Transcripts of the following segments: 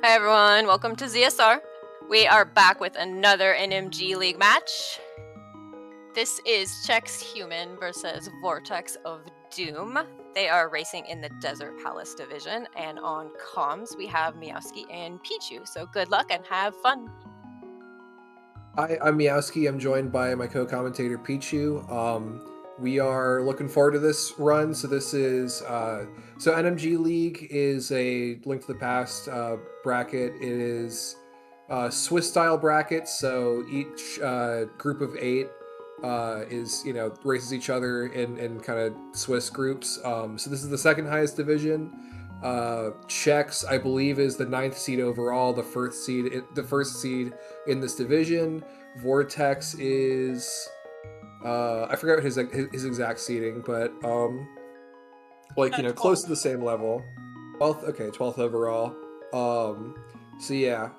Hi everyone, welcome to ZSR. We are back with another NMG League match. This is Chexhuman versus VortexofDoom. They are racing in the Desert Palace division, and on comms we have Meowski and Pichu. So good luck and have fun. Hi, I'm Meowski. I'm joined by my co-commentator Pichu. We are looking forward to this run. So this is so NMG League is a Link to the Past bracket. It is Swiss style bracket. So each group of 8 is races each other in kind of Swiss groups. So this is the second highest division. Chex, I believe, is the 9th seed overall, the first seed in this division. Vortex is I forgot his exact seeding, but close to the same level. 12th overall. So yeah,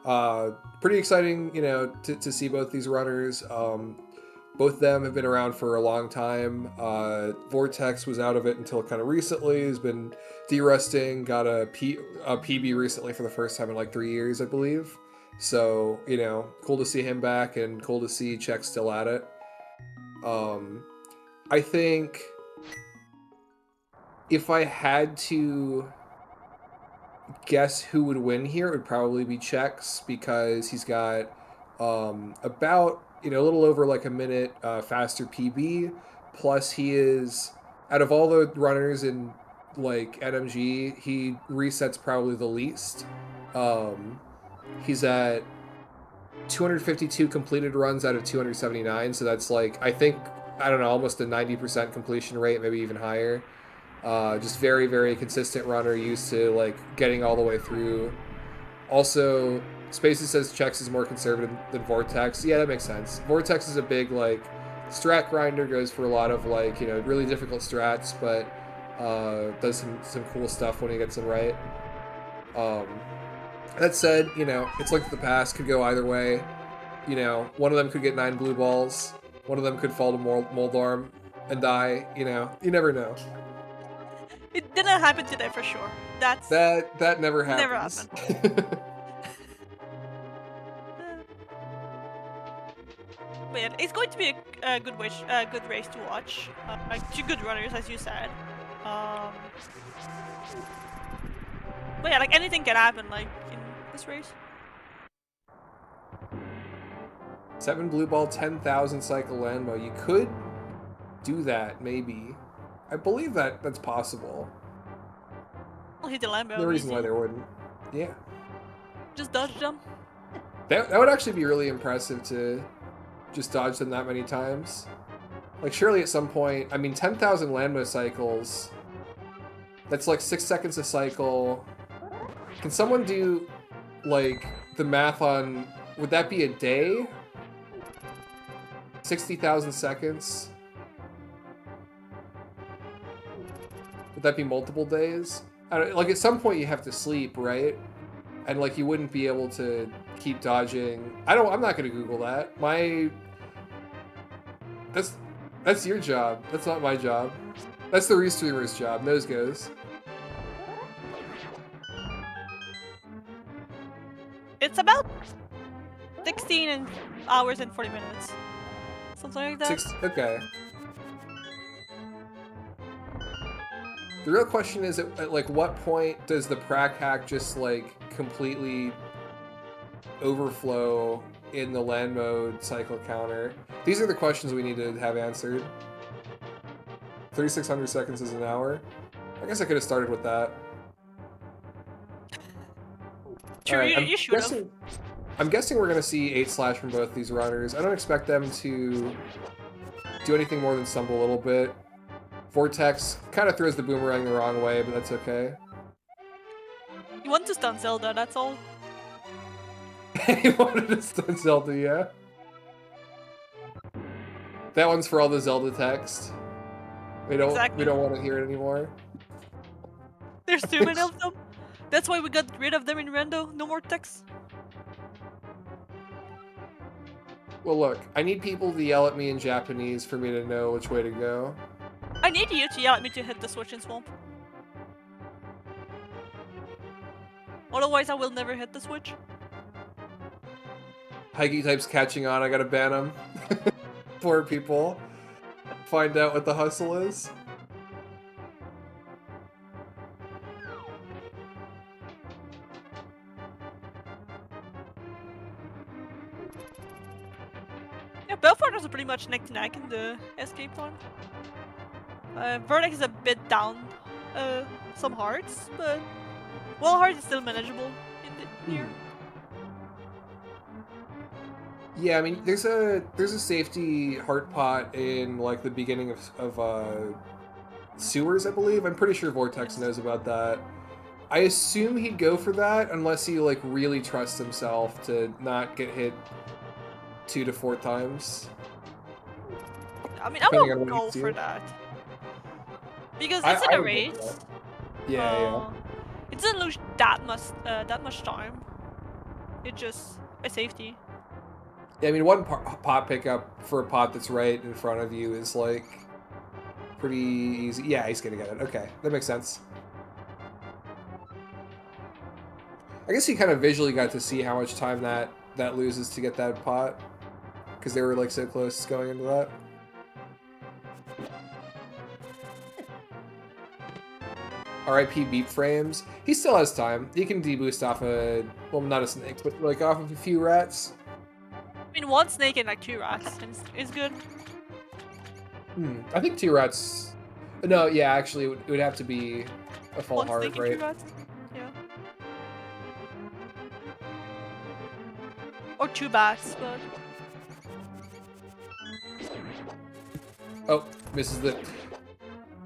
pretty exciting, to see both these runners. Both of them have been around for a long time. Vortex was out of it until kind of recently. He's been de-rusting, got a PB recently for the first time in like 3 years, I believe. So, cool to see him back and cool to see Chex still at it. I think if I had to guess who would win here, it would probably be Chex, because he's got about a little over like a minute faster PB, plus he is, out of all the runners in like NMG, he resets probably the least. He's at 252 completed runs out of 279, so that's like, I think, I don't know, almost a 90% completion rate, maybe even higher. Just very, very consistent runner, used to like getting all the way through. Also, Spacey says Chex is more conservative than Vortex. Yeah, that makes sense. Vortex is a big like strat grinder, goes for a lot of like really difficult strats, but does some cool stuff when he gets them right. That said, it's Link to the Past, could go either way. One of them could get 9 blue balls. One of them could fall to Moldarm and die. You never know. It didn't happen today for sure. That never happens. Never happened. But yeah, it's going to be a good race to watch. Like 2 good runners, as you said. But yeah, like anything can happen, like in this race. 7 blue ball, 10,000 cycle landmo. You could do that, maybe. I believe that's possible. I'll hit the landmo. No reason why there wouldn't. Yeah. Just dodge them. That would actually be really impressive to just dodge them that many times. Like, surely at some point, I mean, 10,000 landmo cycles, that's like 6 seconds a cycle. Can someone do, like, the math on, would that be a day? 60,000 seconds? Would that be multiple days? I don't, like, at some point you have to sleep, right? And like, you wouldn't be able to keep dodging. I'm not gonna Google that. That's your job. That's not my job. That's the restreamer's job. Nose goes. It's about 16 hours and 40 minutes. Something like that. Okay. The real question is, at like what point does the prac hack just like completely overflow in the land mode cycle counter? These are the questions we need to have answered. 3,600 seconds is an hour. I guess I could have started with that. True, right, you should have. I'm guessing we're going to see 8-slash from both these runners. I don't expect them to do anything more than stumble a little bit. Vortex kind of throws the boomerang the wrong way, but that's okay. You want to stun Zelda, that's all. He wanted to stun Zelda, yeah. That one's for all the Zelda text. We don't want to hear it anymore. There's too many of them. That's why we got rid of them in Rando. No more text. Well, look, I need people to yell at me in Japanese for me to know which way to go. I need you to yell at me to hit the switch in Swamp. Otherwise, I will never hit the switch. Hikey type's catching on. I gotta ban him. Poor people. Find out what the hustle is. Yeah, both partners are pretty much neck to neck in the escape time. Vertex is a bit down some hearts, but well, heart is still manageable in here. Yeah, I mean, there's a safety heart pot in like the beginning of sewers, I believe. I'm pretty sure Vortex knows about that. I assume he'd go for that unless he like really trusts himself to not get hit 2 to 4 times. I mean, I won't go for that because it's in a race. Yeah. It doesn't lose that much time. It's just a safety. Yeah, I mean, one pot pickup for a pot that's right in front of you is like pretty easy. Yeah, he's gonna get it. Okay, that makes sense. I guess he kind of visually got to see how much time that loses to get that pot, because they were like so close going into that. R.I.P. Beep Frames. He still has time. He can deboost off well, not a snake, but like off of a few rats. I mean, 1 snake and like 2 rats is good. I think 2 rats. No, yeah, actually, it would have to be a full 1 heart, snake right? and 2 rats. Yeah. Or 2 bats, but. Oh, misses the.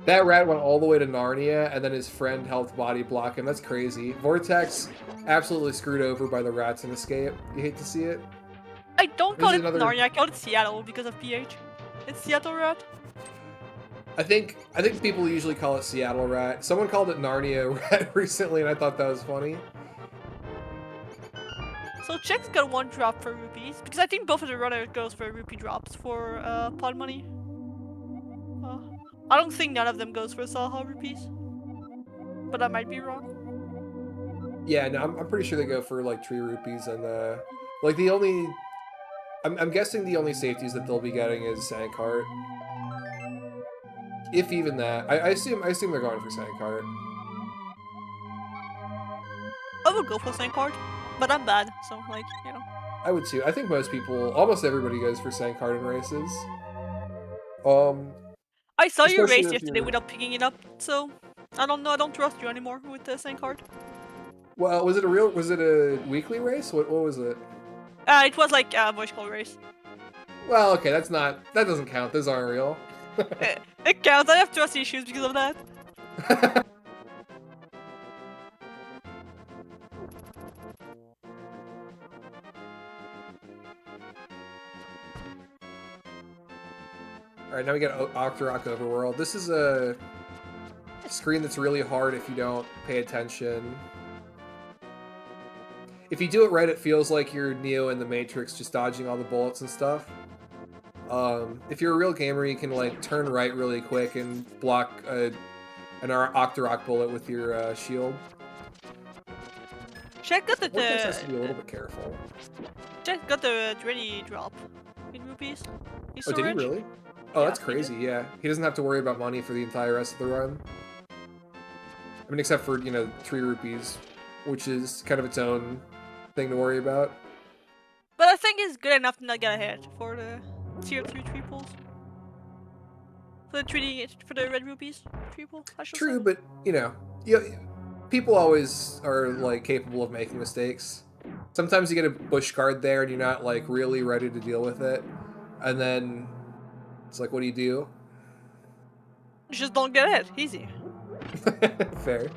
That rat went all the way to Narnia, and then his friend helped body block him. That's crazy. Vortex absolutely screwed over by the rats in Escape. You hate to see it. I don't call it Narnia, I call it Seattle because of PH. It's Seattle rat. I think people usually call it Seattle rat. Someone called it Narnia rat recently, and I thought that was funny. So Chex got 1 drop for rupees, because I think both of the runner goes for rupee drops for pod money. I don't think none of them goes for Saha rupees, but I might be wrong. Yeah, no, I'm pretty sure they go for like 3 rupees, and like the only. I'm guessing the only safeties that they'll be getting is Sankart. If even that. I assume they're going for Sankart. I would go for Sankart, but I'm bad, so like, you know. I would too. I think most people, almost everybody goes for Sankart in races. I saw you race yesterday without picking it up, so I don't know, I don't trust you anymore with the Sankart. Well, was it a weekly race? What was it? It was like a voice call race. Well, okay, that doesn't count. Those aren't real. It counts. I have trust issues because of that. Alright, now we get Octorok Overworld. This is a screen that's really hard if you don't pay attention. If you do it right, it feels like you're Neo in the Matrix, just dodging all the bullets and stuff. If you're a real gamer, you can like turn right really quick and block an Octorok bullet with your shield. Check got the has to be a little bit careful. Check got the ready drop in rupees. Oh, did he really? Oh, yeah, that's crazy. Yeah, he doesn't have to worry about money for the entire rest of the run. I mean, except for 3 rupees, which is kind of its own thing to worry about. But I think it's good enough to not get ahead for the tier 3 triples. For the red rupees triple, I should say. True, but people always are like capable of making mistakes. Sometimes you get a bush guard there and you're not like really ready to deal with it, and then it's like, what do? You just don't get ahead. Easy. Fair.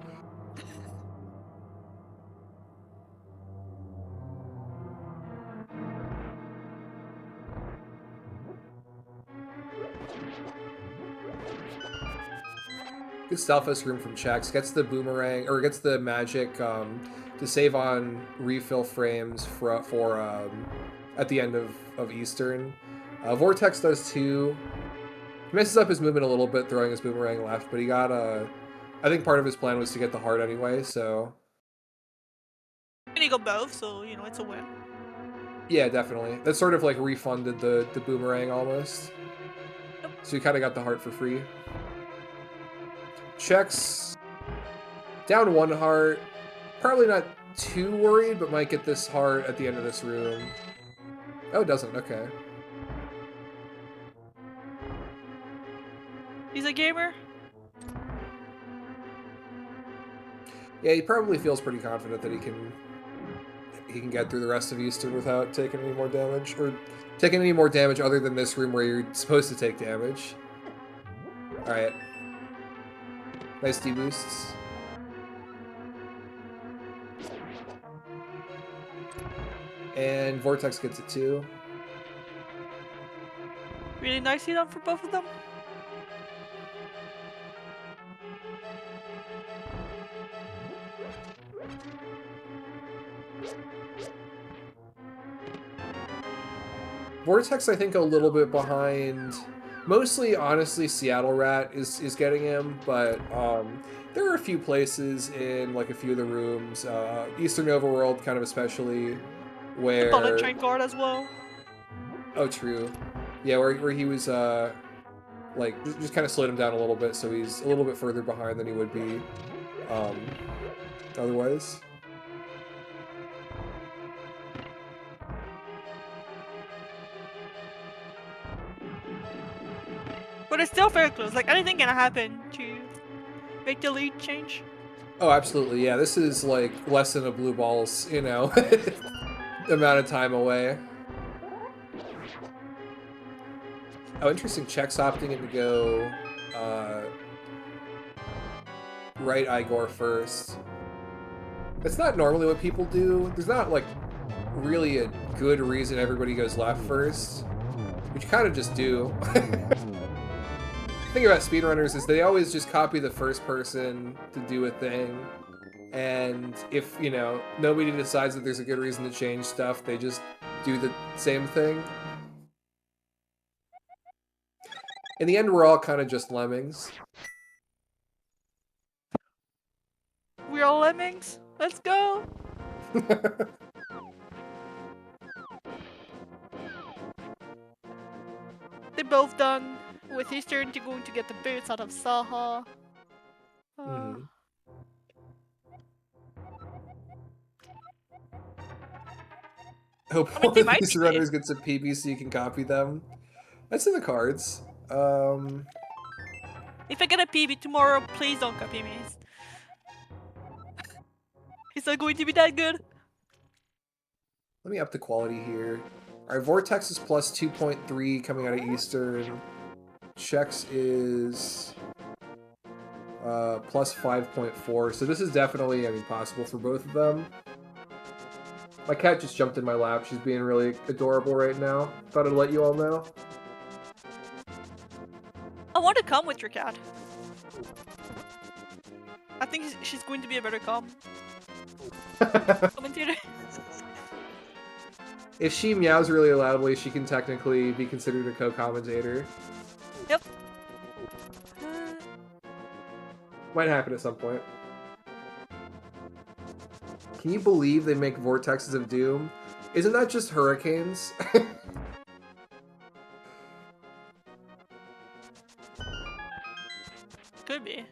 Good Stalfos room from Chex. Gets the boomerang, or gets the magic to save on refill frames for at the end of Eastern. Vortex does too. He messes up his movement a little bit throwing his boomerang left, but he got I think part of his plan was to get the heart anyway, so got both, so you know it's a win. Yeah, definitely. That sort of like refunded the boomerang almost. Yep. So you kind of got the heart for free. Chex down 1 heart. Probably not too worried, but might get this heart at the end of this room. Oh, it doesn't. Okay. He's a gamer. Yeah, he probably feels pretty confident that he can get through the rest of Eastern without taking any more damage, or taking any more damage other than this room where you're supposed to take damage. All right. Nice deboosts. And Vortex gets it too. Really nice hit on for both of them. Vortex, I think, a little bit behind. Mostly, honestly, Seattle Rat is getting him, but there are a few places in like a few of the rooms, Eastern Overworld, kind of especially, where. The bullet train guard as well. Oh, true. Yeah, where he was like just kind of slowed him down a little bit, so he's a little bit further behind than he would be otherwise. But it's still very close. Like anything can happen to make the lead change. Oh, absolutely. Yeah, this is like less than a blue ball's, you know, amount of time away. Oh, interesting. Chex opting in to go right Igor first. That's not normally what people do. There's not like really a good reason everybody goes left first, which you kind of just do. The thing about speedrunners is they always just copy the first person to do a thing, and if, you know, nobody decides that there's a good reason to change stuff, they just do the same thing. In the end, we're all kind of just lemmings. We're all lemmings. Let's go. They're both done with his turn to going to get the boots out of Saha. Hope I mean, one they of might these be. runners gets a PB so you can copy them. That's in the cards. If I get a PB tomorrow, please don't copy me. It's not going to be that good. Let me up the quality here. Alright, Vortex is plus 2.3 coming out of Eastern. Chex is plus 5.4. So this is definitely, I mean, possible for both of them. My cat just jumped in my lap. She's being really adorable right now. Thought I'd let you all know. I want to come with your cat. I think she's going to be a better commentator. If she meows really loudly, she can technically be considered a co-commentator. Yep. Might happen at some point. Can you believe they make Vortexes of Doom? Isn't that just hurricanes? Could be.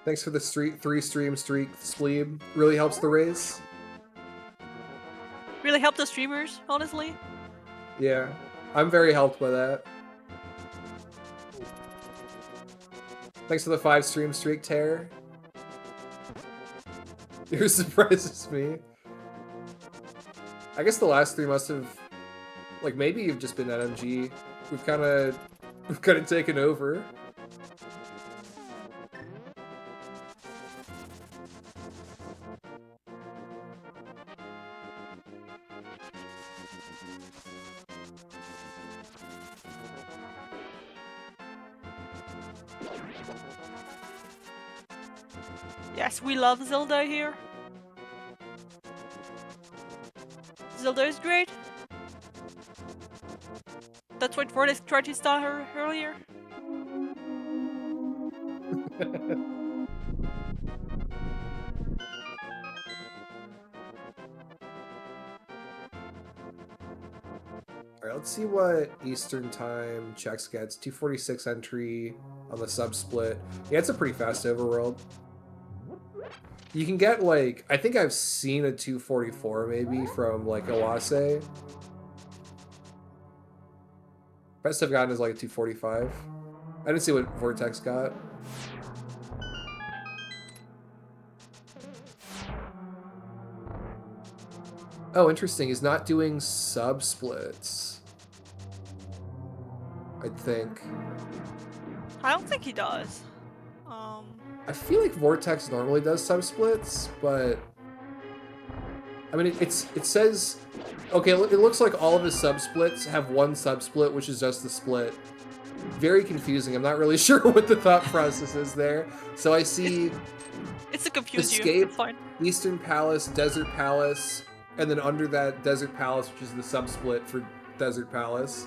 Thanks for the 3-stream streak, Spleeb. Really helps the race. Really help the streamers, honestly. Yeah, I'm very helped by that. Thanks for the 5-stream streak, Terror. It surprises me. I guess the last 3 must have, like, maybe you've just been NMG. We've kind of taken over. Yes, we love Zelda here. Zelda is great. That's what Vortex tried to start her earlier. Alright, let's see what Eastern Time Chex gets. 246 entry on the sub-split. Yeah, it's a pretty fast overworld. You can get, like, I think I've seen a 244 maybe from, like, Iwase. Best I've gotten is, like, a 245. I didn't see what Vortex got. Oh, interesting. He's not doing sub-splits. I think. I don't think he does. I feel like Vortex normally does sub-splits, but... I mean, it says... Okay, it looks like all of his sub-splits have one sub-split, which is just the split. Very confusing. I'm not really sure what the thought process is there. So I see... It's to confuse Escape, you. It's fine. Eastern Palace, Desert Palace, and then under that, Desert Palace, which is the sub-split for Desert Palace.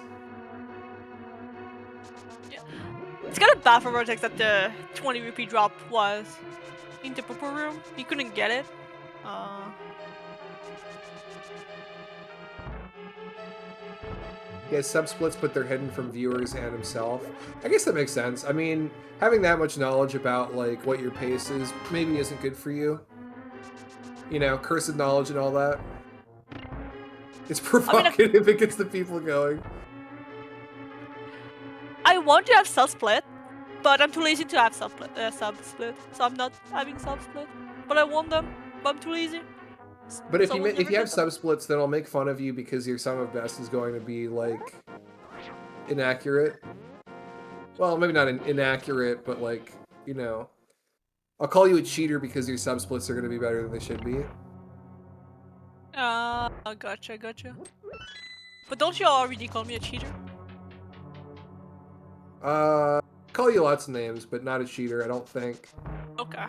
It's kind of bad for Vortex that the 20 rupee drop was in the purple room. He couldn't get it. Yeah, sub-splits, but they're hidden from viewers and himself. I guess that makes sense. I mean, having that much knowledge about, like, what your pace is maybe isn't good for you. You know, cursed knowledge and all that. It's provocative, it gets the people going. I want to have sub-split, but I'm too lazy to have sub-split, so I'm not having sub-split. But I want them, but I'm too lazy. But if you have sub-splits, then I'll make fun of you because your sum of best is going to be, like, inaccurate. Well, maybe not inaccurate, but, like, you know. I'll call you a cheater because your sub-splits are going to be better than they should be. Gotcha. But don't you already call me a cheater? Call you lots of names, but not a cheater, I don't think. Okay.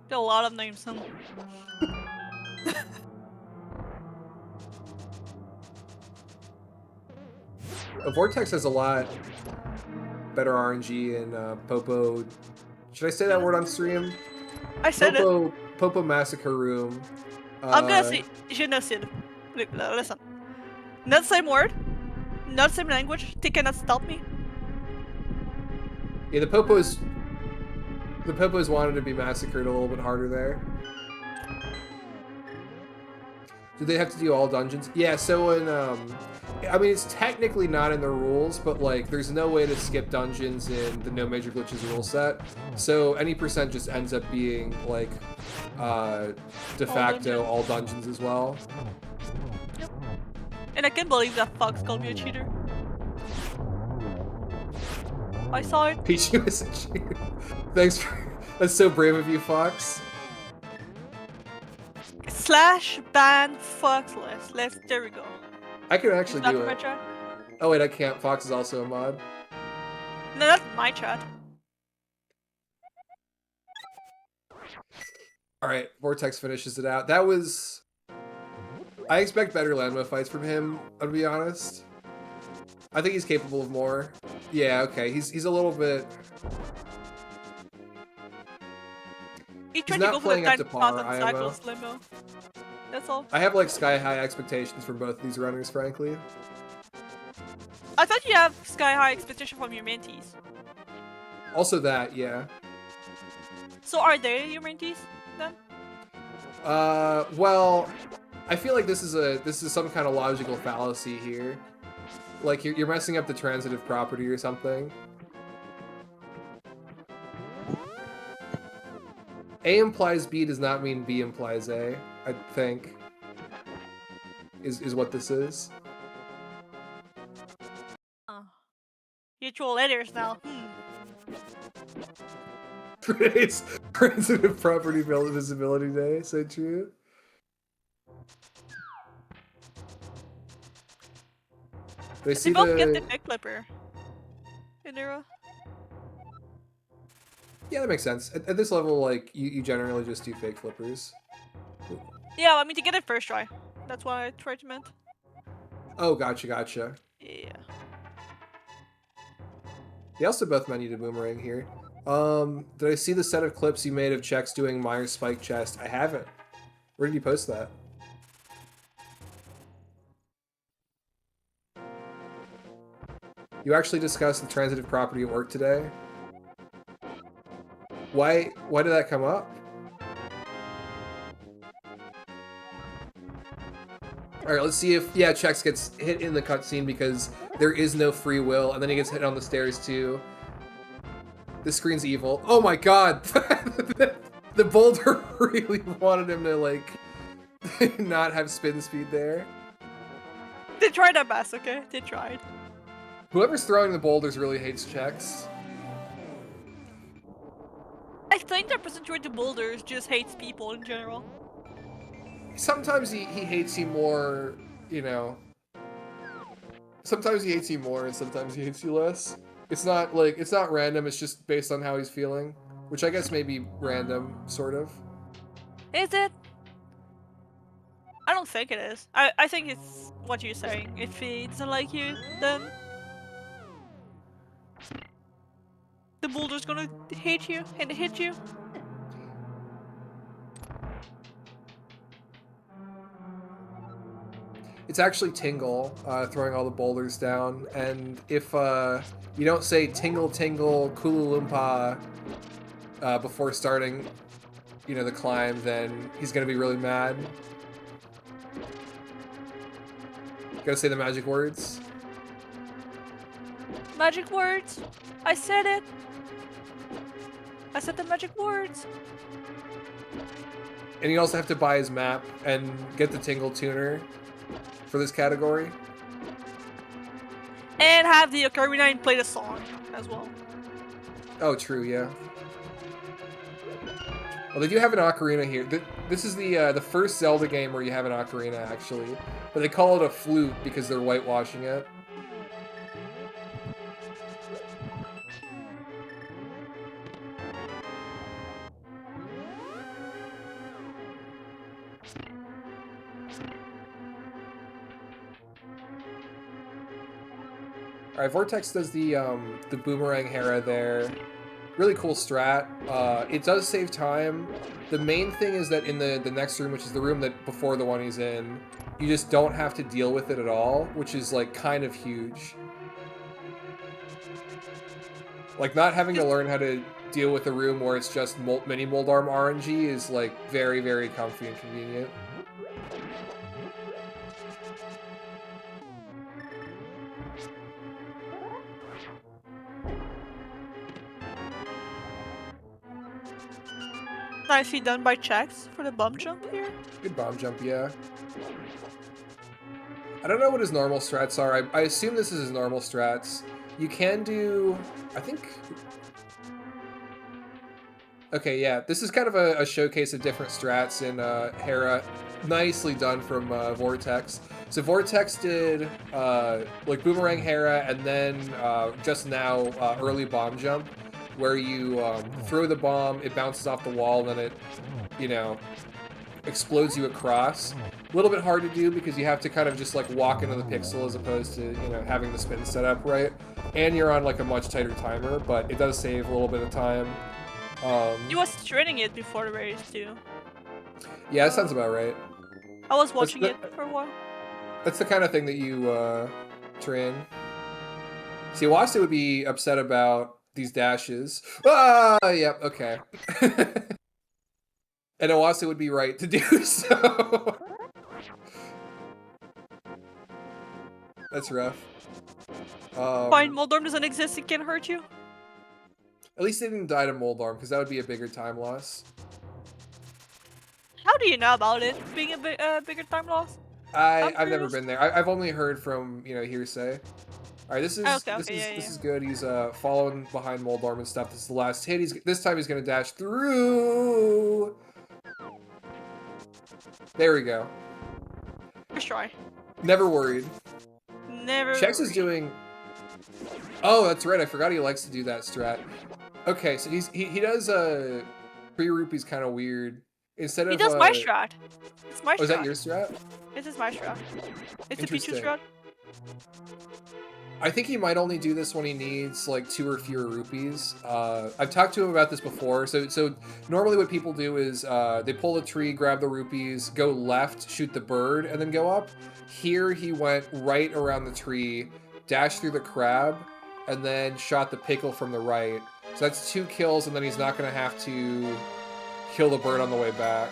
There are a lot of names, huh? Vortex has a lot better RNG and Popo. Should I say that word on stream? I said it. Popo Massacre Room. I'm gonna say. You should not say it. Listen. Not the same word. Not the same language. They cannot stop me. Yeah, the Popos wanted to be massacred a little bit harder there. Do they have to do all dungeons? Yeah, so in, I mean, it's technically not in the rules, but, like, there's no way to skip dungeons in the No Major Glitches rule set. So any percent just ends up being, like, de facto all dungeons as well. Yep. And I can't believe that Fox called me a cheater. I saw it. Peach, you as a cheater. Thanks for... That's so brave of you, Fox. / ban Foxless. There we go. I can actually do it. Chat? Oh wait, I can't. Fox is also a mod. No, that's my chat. Alright, Vortex finishes it out. That was... I expect better Landmo fights from him, to be honest. I think he's capable of more. Yeah, okay. He's a little bit... He's not playing up to par, IMO. That's all. I have, like, sky-high expectations from both these runners, frankly. I thought you have sky-high expectation from your mentees. Also that, yeah. So are they your mentees, then? Well... I feel like this is some kind of logical fallacy here. Like, you're messing up the transitive property or something. A implies B does not mean B implies A, I think. Is what this is. You troll letters now. Today's transitive property visibility day, so true. They both get the big flipper. Indira. Yeah, that makes sense. At this level, like, you generally just do fake flippers. Yeah, I mean to get it first try. That's why I tried to meant. Oh, gotcha. Yeah. They also both menu to boomerang here. Did I see the set of clips you made of Chex doing Myers Spike Chest? I haven't. Where did you post that? You actually discussed the transitive property at work today? Why did that come up? Alright, let's see if, yeah, Chex gets hit in the cutscene because there is no free will, and then he gets hit on the stairs too. This screen's evil. Oh my god! The boulder really wanted him to, like, not have spin speed there. They tried their best, okay? They tried. Whoever's throwing the boulders really hates Chex. I think the person throwing the boulders just hates people in general. Sometimes he hates you more, you know. Sometimes he hates you more and sometimes he hates you less. It's not like, it's not random, it's just based on how he's feeling. Which I guess may be random, sort of. Is it? I don't think it is. I think it's what you're saying. If he doesn't like you, then the boulder's gonna hate you and hit you. It's actually Tingle throwing all the boulders down, and if you don't say Tingle Tingle Kulu Loompa before starting, you know, the climb, then he's gonna be really mad. Gotta say the magic words. Magic words. I said it. I said the magic words. And you also have to buy his map and get the Tingle Tuner for this category. And have the ocarina and play the song as well. Oh, true, yeah. Well, they do have an ocarina here. This is the first Zelda game where you have an ocarina, actually. But they call it a flute because they're whitewashing it. Alright, Vortex does the boomerang Hera there. Really cool strat. It does save time. The main thing is that in the next room, which is the room that before the one he's in, you just don't have to deal with it at all, which is like kind of huge. Like not having to learn how to deal with a room where it's just mini Moldarm RNG is like very, very comfy and convenient. Nicely done by Chex for the bump jump here. Good bomb jump, yeah. I don't know what his normal strats are. I assume this is his normal strats. You can do, I think... Okay, yeah, this is kind of a showcase of different strats in Hera. Nicely done from Vortex. So Vortex did like Boomerang Hera and then just now early bomb jump, where you throw the bomb, it bounces off the wall, and then it, you know, explodes you across. A little bit hard to do because you have to kind of just like walk into the pixel as opposed to, you know, having the spin set up right. And you're on like a much tighter timer, but it does save a little bit of time. You was training it before the race too. Yeah, that sounds about right. I was watching it for a while. That's the kind of thing that you train. See, Wasta would be upset about these dashes. Ah, yep, okay. And Owase would be right to do so. That's rough. Fine, Moldarm doesn't exist, it can't hurt you. At least they didn't die to Moldarm, because that would be a bigger time loss. How do you know about it being a bigger time loss? I've never been there. I've only heard from, you know, hearsay. All right, this is good. He's following behind Moldarm and stuff. This is the last hit. This time he's gonna dash through. There we go. First try. Never worried. Never. Chex is doing. Oh, that's right. I forgot he likes to do that strat. Okay, so he does 3 rupees kind of weird. Instead of he does my strat. It's my strat. Oh, is that your strat? This is my strat. It's the Pichu strat. I think he might only do this when he needs like 2 or fewer rupees. I've talked to him about this before. So normally what people do is they pull the tree, grab the rupees, go left, shoot the bird, and then go up. Here he went right around the tree, dashed through the crab, and then shot the pickle from the right. So that's 2 kills, and then he's not going to have to kill the bird on the way back.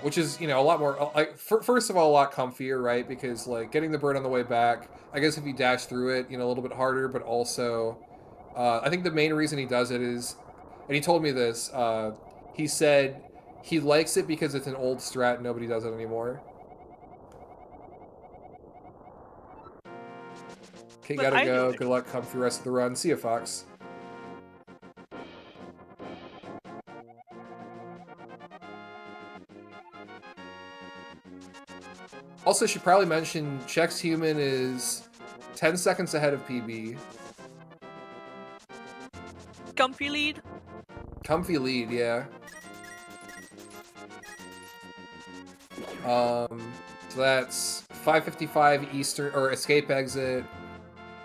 Which is, you know, a lot more, like, first of all, a lot comfier, right? Because, like, getting the bird on the way back, I guess if you dash through it, you know, a little bit harder, but also, I think the main reason he does it is, and he told me this, he said he likes it because it's an old strat and nobody does it anymore. Okay, gotta go. Good luck, come through the rest of the run. See ya, Fox. Also, should probably mention Chexhuman is 10 seconds ahead of PB. Comfy lead. Comfy lead, yeah. So that's 5:55 Eastern, or escape exit,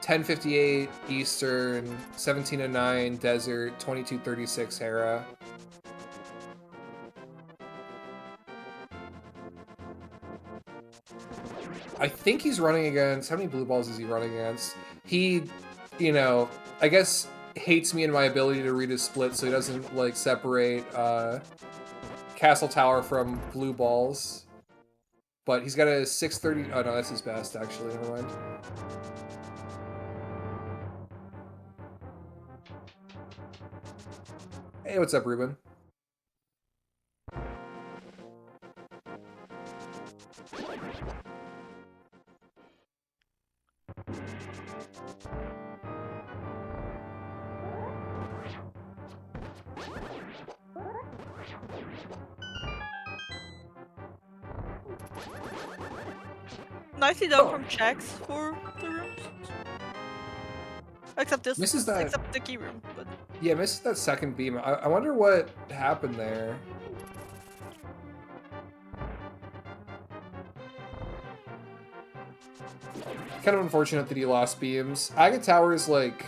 10:58 Eastern, 17:09 Desert, 22:36 Hera. I think he's running against... How many blue balls is he running against? He, you know, I guess hates me and my ability to read his split, so he doesn't, like, separate Castle Tower from blue balls. But he's got a 6:30... Oh, no, that's his best, actually. Never mind. Hey, what's up, Ruben? Nicely done from Chex for the rooms. Except this, except the key room. But yeah, misses that second beam. I wonder what happened there. Kind of unfortunate that he lost beams. Agate Tower is like,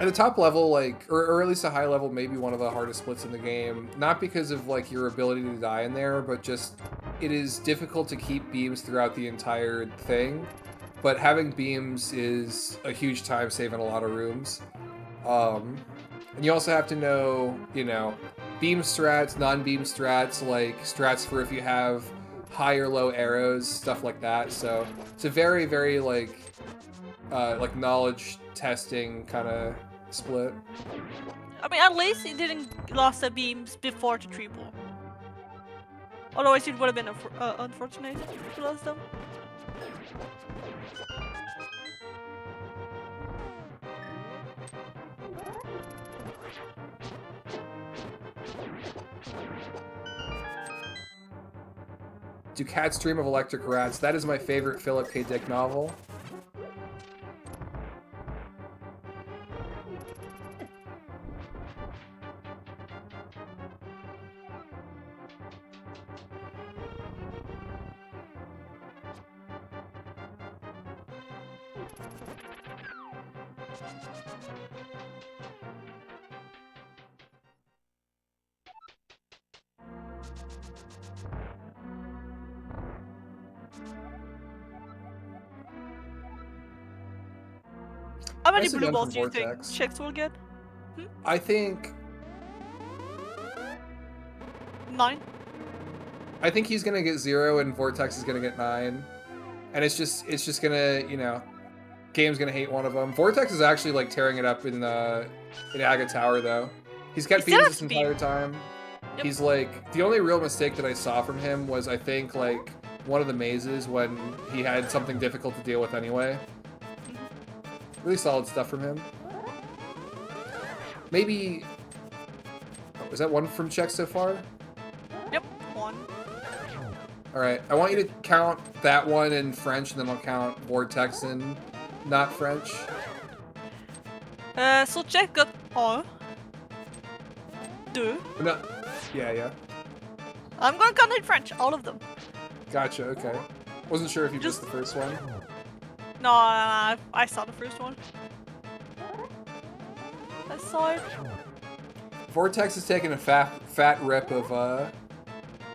at the top level, like, or at least a high level, maybe one of the hardest splits in the game. Not because of like your ability to die in there, but just it is difficult to keep beams throughout the entire thing. But having beams is a huge time save in a lot of rooms. And you also have to know, you know, beam strats, non-beam strats, like strats for if you have high or low arrows, stuff like that. So it's a very, very like knowledge testing kind of split. I mean, at least he didn't lost the beams before the triple. Otherwise, it would have been unfortunate if he lost them. Do Cats Dream of Electric Rats? That is my favorite Philip K. Dick novel. How many blue balls do you think Chex will get? I think 9. I think he's gonna get 0 and Vortex is gonna get 9. And it's just gonna, you know, game's gonna hate one of them. Vortex is actually like tearing it up in Agate Tower though. He's kept beams this entire time. Yep. He's like, the only real mistake that I saw from him was I think like one of the mazes when he had something difficult to deal with anyway. Really solid stuff from him. Maybe... Oh, was that one from Chex so far? Yep, 1. Alright, I want you to count that one in French, and then I'll count Vortex in not French. So Chex got 1. 2. No. Yeah. I'm gonna count in French, all of them. Gotcha, okay. Wasn't sure if you missed the first one. No, I saw the first one. I saw it. Vortex is taking a fat rip of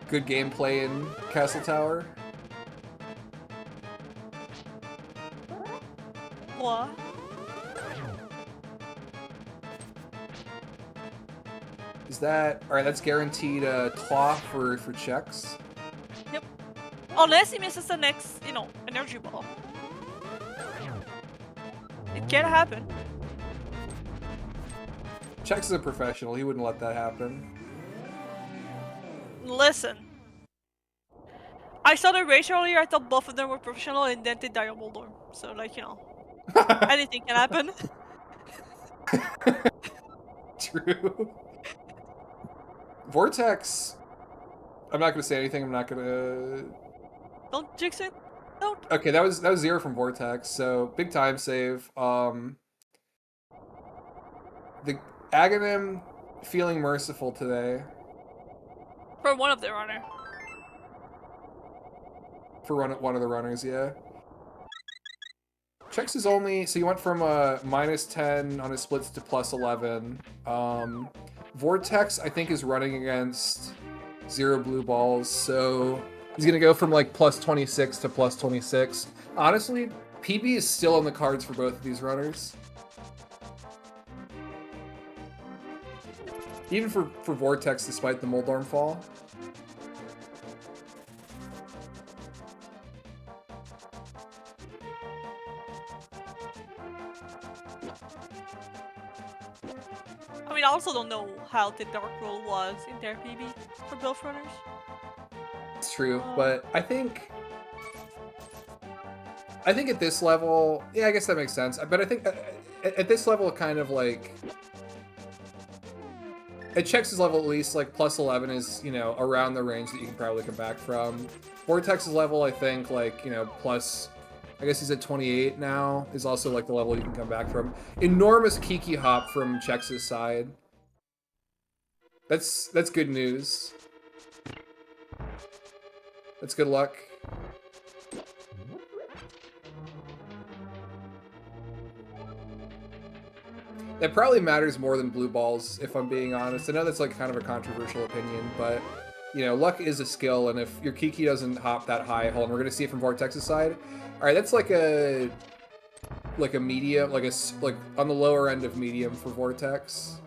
good gameplay in Castle Tower. What? Is that alright? That's guaranteed claw for Chex. Yep. Unless he misses the next, you know, energy ball. It can happen. Chex is a professional. He wouldn't let that happen. Listen. I saw the race earlier. I thought both of them were professional, and then they died on Moldorm. So, like, you know, anything can happen. True. Vortex. I'm not gonna say anything. I'm not gonna. Don't jinx it. Don't. Okay, that was 0 from Vortex. So big time save. The Aghanim feeling merciful today. For one of the runner. For one of the runners, yeah. Chex is only, so you went from a -10 on his splits to +11. Vortex, I think, is running against 0 blue balls, so he's gonna go from like +26 to +26. Honestly, PB is still on the cards for both of these runners. Even for Vortex, despite the Moldorm fall. I mean, I also don't know how the Dark Roll was in their PB for both runners. It's true, but I think at this level, yeah, I guess that makes sense. But I think at this level, kind of like at Chex's level, at least, like +11 is, you know, around the range that you can probably come back from. Vortex's level, I think, like, you know, plus, I guess he's at 28 now, is also like the level you can come back from. Enormous Kiki hop from Chex's side. That's good news. That's good luck. That probably matters more than blue balls, if I'm being honest. I know that's like kind of a controversial opinion, but you know, luck is a skill, and if your Kiki doesn't hop that high, hold on, we're gonna see it from Vortex's side. All right, that's like a medium, like on the lower end of medium for Vortex.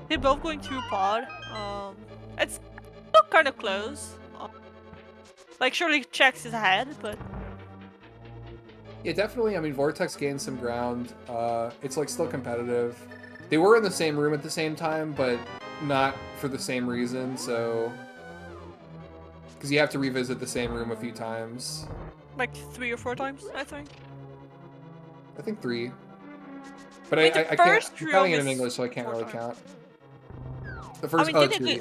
They're both going through pod. It's still kind of close. Like, surely Chex is ahead, but... Yeah, definitely. I mean, Vortex gained some ground. It's, like, still competitive. They were in the same room at the same time, but not for the same reason, so... Because you have to revisit the same room a few times. Like 3 or 4 times, I think. I think 3. But I mean, I can't... I'm counting it in English, so I can't really times. count. The first, I mean, technically,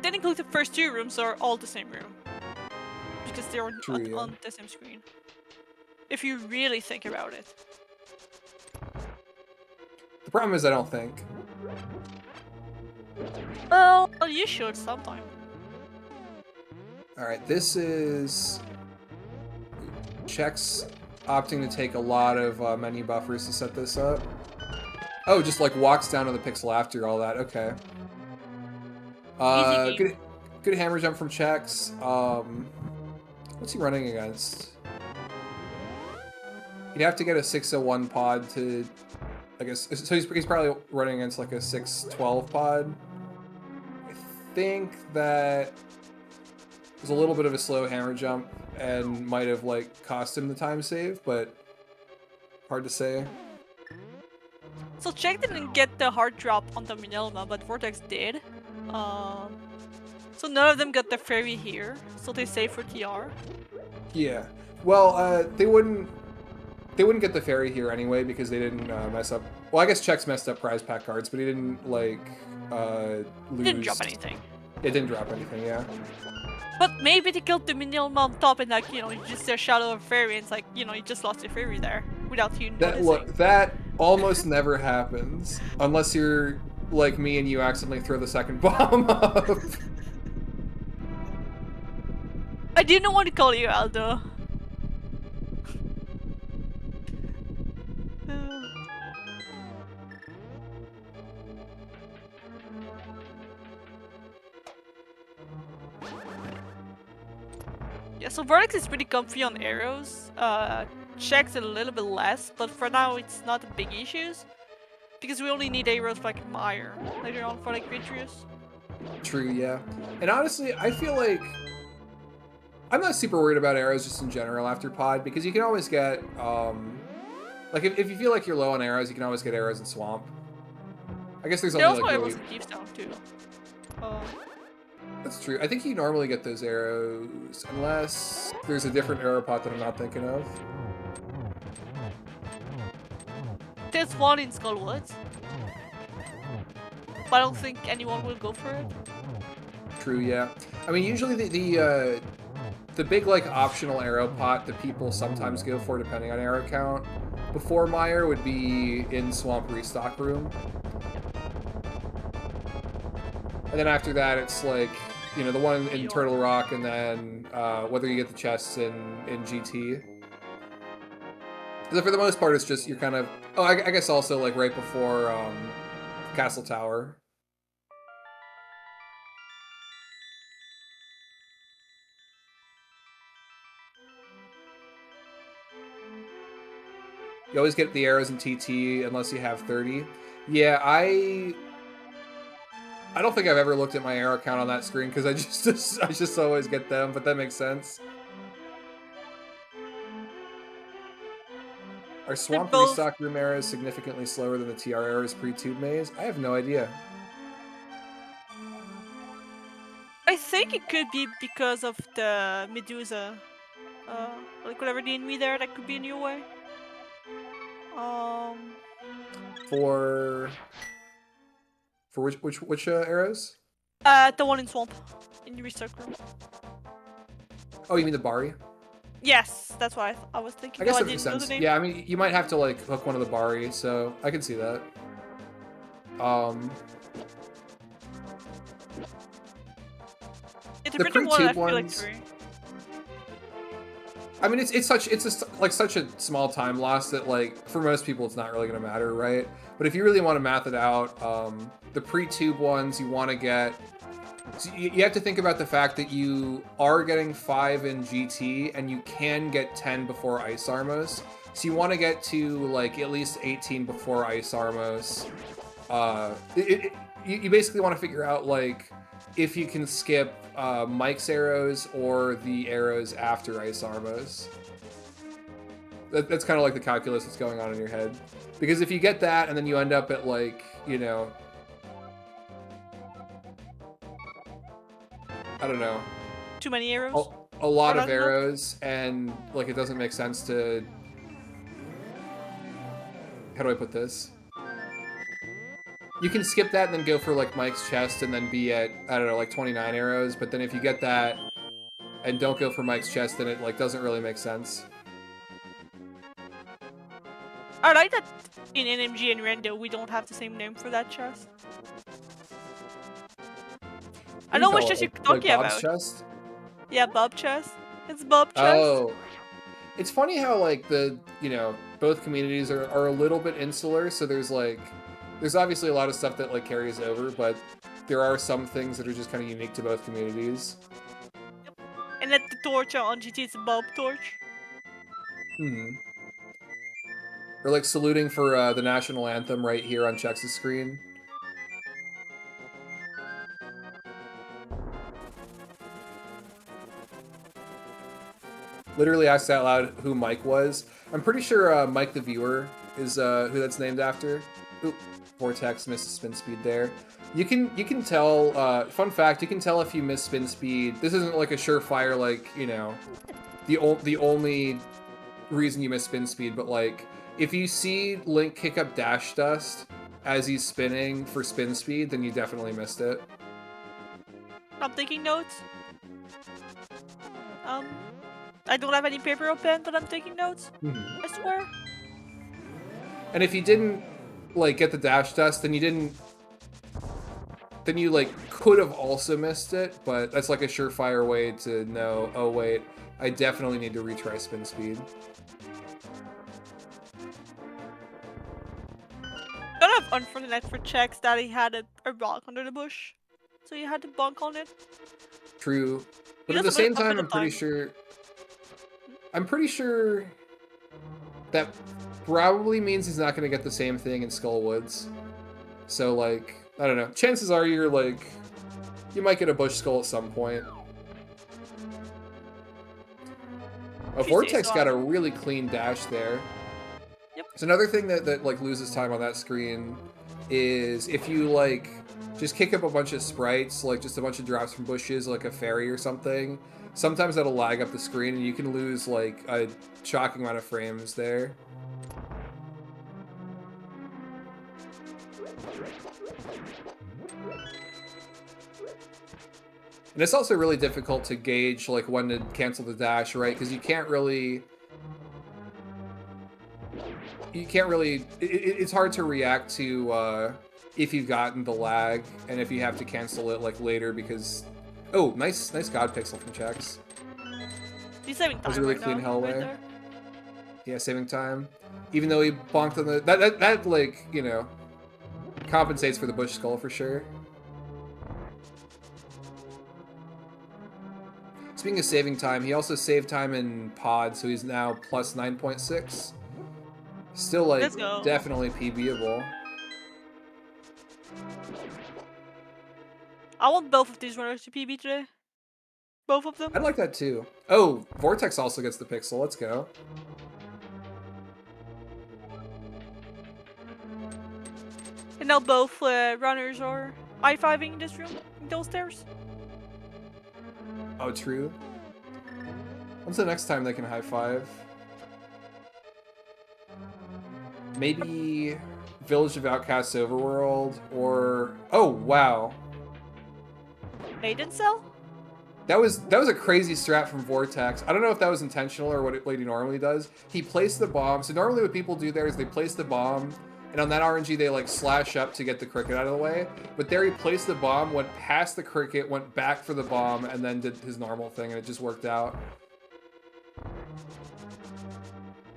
technically the first 2 rooms are all the same room. Because they're on the same screen. If you really think about it. The problem is I don't think. Well, you should sometime. Alright, this is... Chex opting to take a lot of menu buffers to set this up. Oh, just like walks down to the pixel after all that. Okay. Good hammer jump from Chex. What's he running against? He'd have to get a 601 pod to, I guess. So he's probably running against like a 612 pod. I think that was a little bit of a slow hammer jump and might have like cost him the time save, but hard to say. So Chex didn't get the hard drop on the Minelma, but Vortex did. So none of them got the fairy here, so they save for TR. Yeah. Well, they wouldn't get the fairy here anyway because they didn't mess up. Well, I guess Chex messed up prize pack cards, but he didn't like lose. Didn't drop anything. It didn't drop anything, yeah. But maybe they killed the Minelma on top and like, you know, just their shadow of fairy and it's like, you know, you just lost your fairy there without you noticing. Look, that almost never happens unless you're like me and you accidentally throw the second bomb up. I didn't want to call you Aldo. Yeah, so Vortex is pretty comfy on arrows. Chex a little bit less, but for now it's not a big issue. Because we only need arrows like Mire later on for like Vitreous. True, yeah. And honestly, I feel like I'm not super worried about arrows just in general after pod, because you can always get, like if you feel like you're low on arrows, you can always get arrows in Swamp. I guess there's only also like arrows really... in Keep Stone too. That's true. I think you normally get those arrows, unless there's a different arrow pot that I'm not thinking of. There's one in Skullwoods. But I don't think anyone will go for it. True, yeah. I mean, usually the big like optional arrow pot that people sometimes go for, depending on arrow count, before Mire would be in Swamp Restock Room. And then after that, it's like, you know, the one in Turtle Rock, and then whether you get the chests in GT. So for the most part, it's just you're kind of... Oh, I guess also like right before Castle Tower. You always get the arrows in TT unless you have 30. Yeah, I don't think I've ever looked at my arrow count on that screen because I just always get them, but that makes sense. Are Swamp Restock Room arrows significantly slower than the TR arrows pre-Tube Maze? I have no idea. I think it could be because of the Medusa. Like whatever the enemy there that could be in your way. For which arrows? The one in Swamp, in the Restock Room. Oh, you mean the Bari? Yes, that's what I was thinking. I guess that makes sense. Yeah, I mean, you might have to like hook one of the Bari, so I can see that. It's a the pretty one, I feel ones, like 3. I mean, it's such a small time loss that like for most people it's not really gonna matter, right? But if you really want to math it out, the pre-tube ones you want to get. So you have to think about the fact that you are getting 5 in GT and you can get 10 before Ice Armos. So you want to get to like at least 18 before Ice Armos. You basically want to figure out like if you can skip Mike's arrows or the arrows after Ice Armos. That's kind of like the calculus that's going on in your head. Because if you get that and then you end up at like, you know, I don't know. Too many arrows? A lot of arrows, and like it doesn't make sense to... How do I put this? You can skip that and then go for like Mike's chest and then be at, I don't know, like 29 arrows, but then if you get that and don't go for Mike's chest, then it like doesn't really make sense. I like that in NMG and Rendo we don't have the same name for that chest. I know which chest you're talking like Bob's about. Chest? Yeah, Bob chest. It's Bob chest. Oh. It's funny how like the, you know, both communities are a little bit insular, so there's obviously a lot of stuff that like carries over, but there are some things that are just kind of unique to both communities. Yep. And at the torch on GT is a Bob torch. Or like saluting for the national anthem right here on Chex's screen. Literally asked out loud who Mike was. I'm pretty sure Mike the Viewer is who that's named after. Ooh, Vortex misses spin speed there. You can tell. Fun fact: you can tell if you miss spin speed. This isn't like a surefire, like, you know, the only reason you miss spin speed, but like if you see Link kick up dash dust as he's spinning for spin speed, then you definitely missed it. I'm taking notes. I don't have any paper or pen, but I'm taking notes. I swear. And if you didn't like get the dash dust, then you didn't then you like could have also missed it, but that's like a surefire way to know, oh wait, I definitely need to retry spin speed. Kind of unfortunate for Chex that he had a rock under the bush, so he had to bonk on it. True, but He at the does a same bit time, of I'm pretty sure that probably means he's not going to get the same thing in Skull Woods. So like, I don't know. Chances are you're like, you might get a bush skull at some point. Oh, Vortex got a really clean dash there. Yep. So another thing that like loses time on that screen is if you like just kick up a bunch of sprites, like just a bunch of drops from bushes, like a fairy or something. Sometimes that'll lag up the screen, and you can lose like a shocking amount of frames there. And it's also really difficult to gauge like when to cancel the dash, right? Because you can't really, it's hard to react to if you've gotten the lag and if you have to cancel it like later because, oh, nice God Pixel from Chex. He's saving time. That was a really right clean now, hellway. right Yeah, saving time. Even though he bonked on the, that like, you know, compensates for the bush skull for sure. Speaking of saving time, he also saved time in pod, so he's now plus 9.6. Still, like, definitely PBable. I want both of these runners to PB today. Both of them. I'd like that too. Oh, Vortex also gets the pixel. Let's go. And now both runners are high-fiving this room, those stairs. Oh, true. When's the next time they can high five? Maybe Village of Outcasts Overworld, or oh wow, Maiden Cell? that was a crazy strat from Vortex. I don't know if that was intentional or what he normally does. He placed the bomb. So normally what people do there is they place the bomb, and on that RNG they like slash up to get the cricket out of the way. But there he placed the bomb, went past the cricket, went back for the bomb, and then did his normal thing, and it just worked out.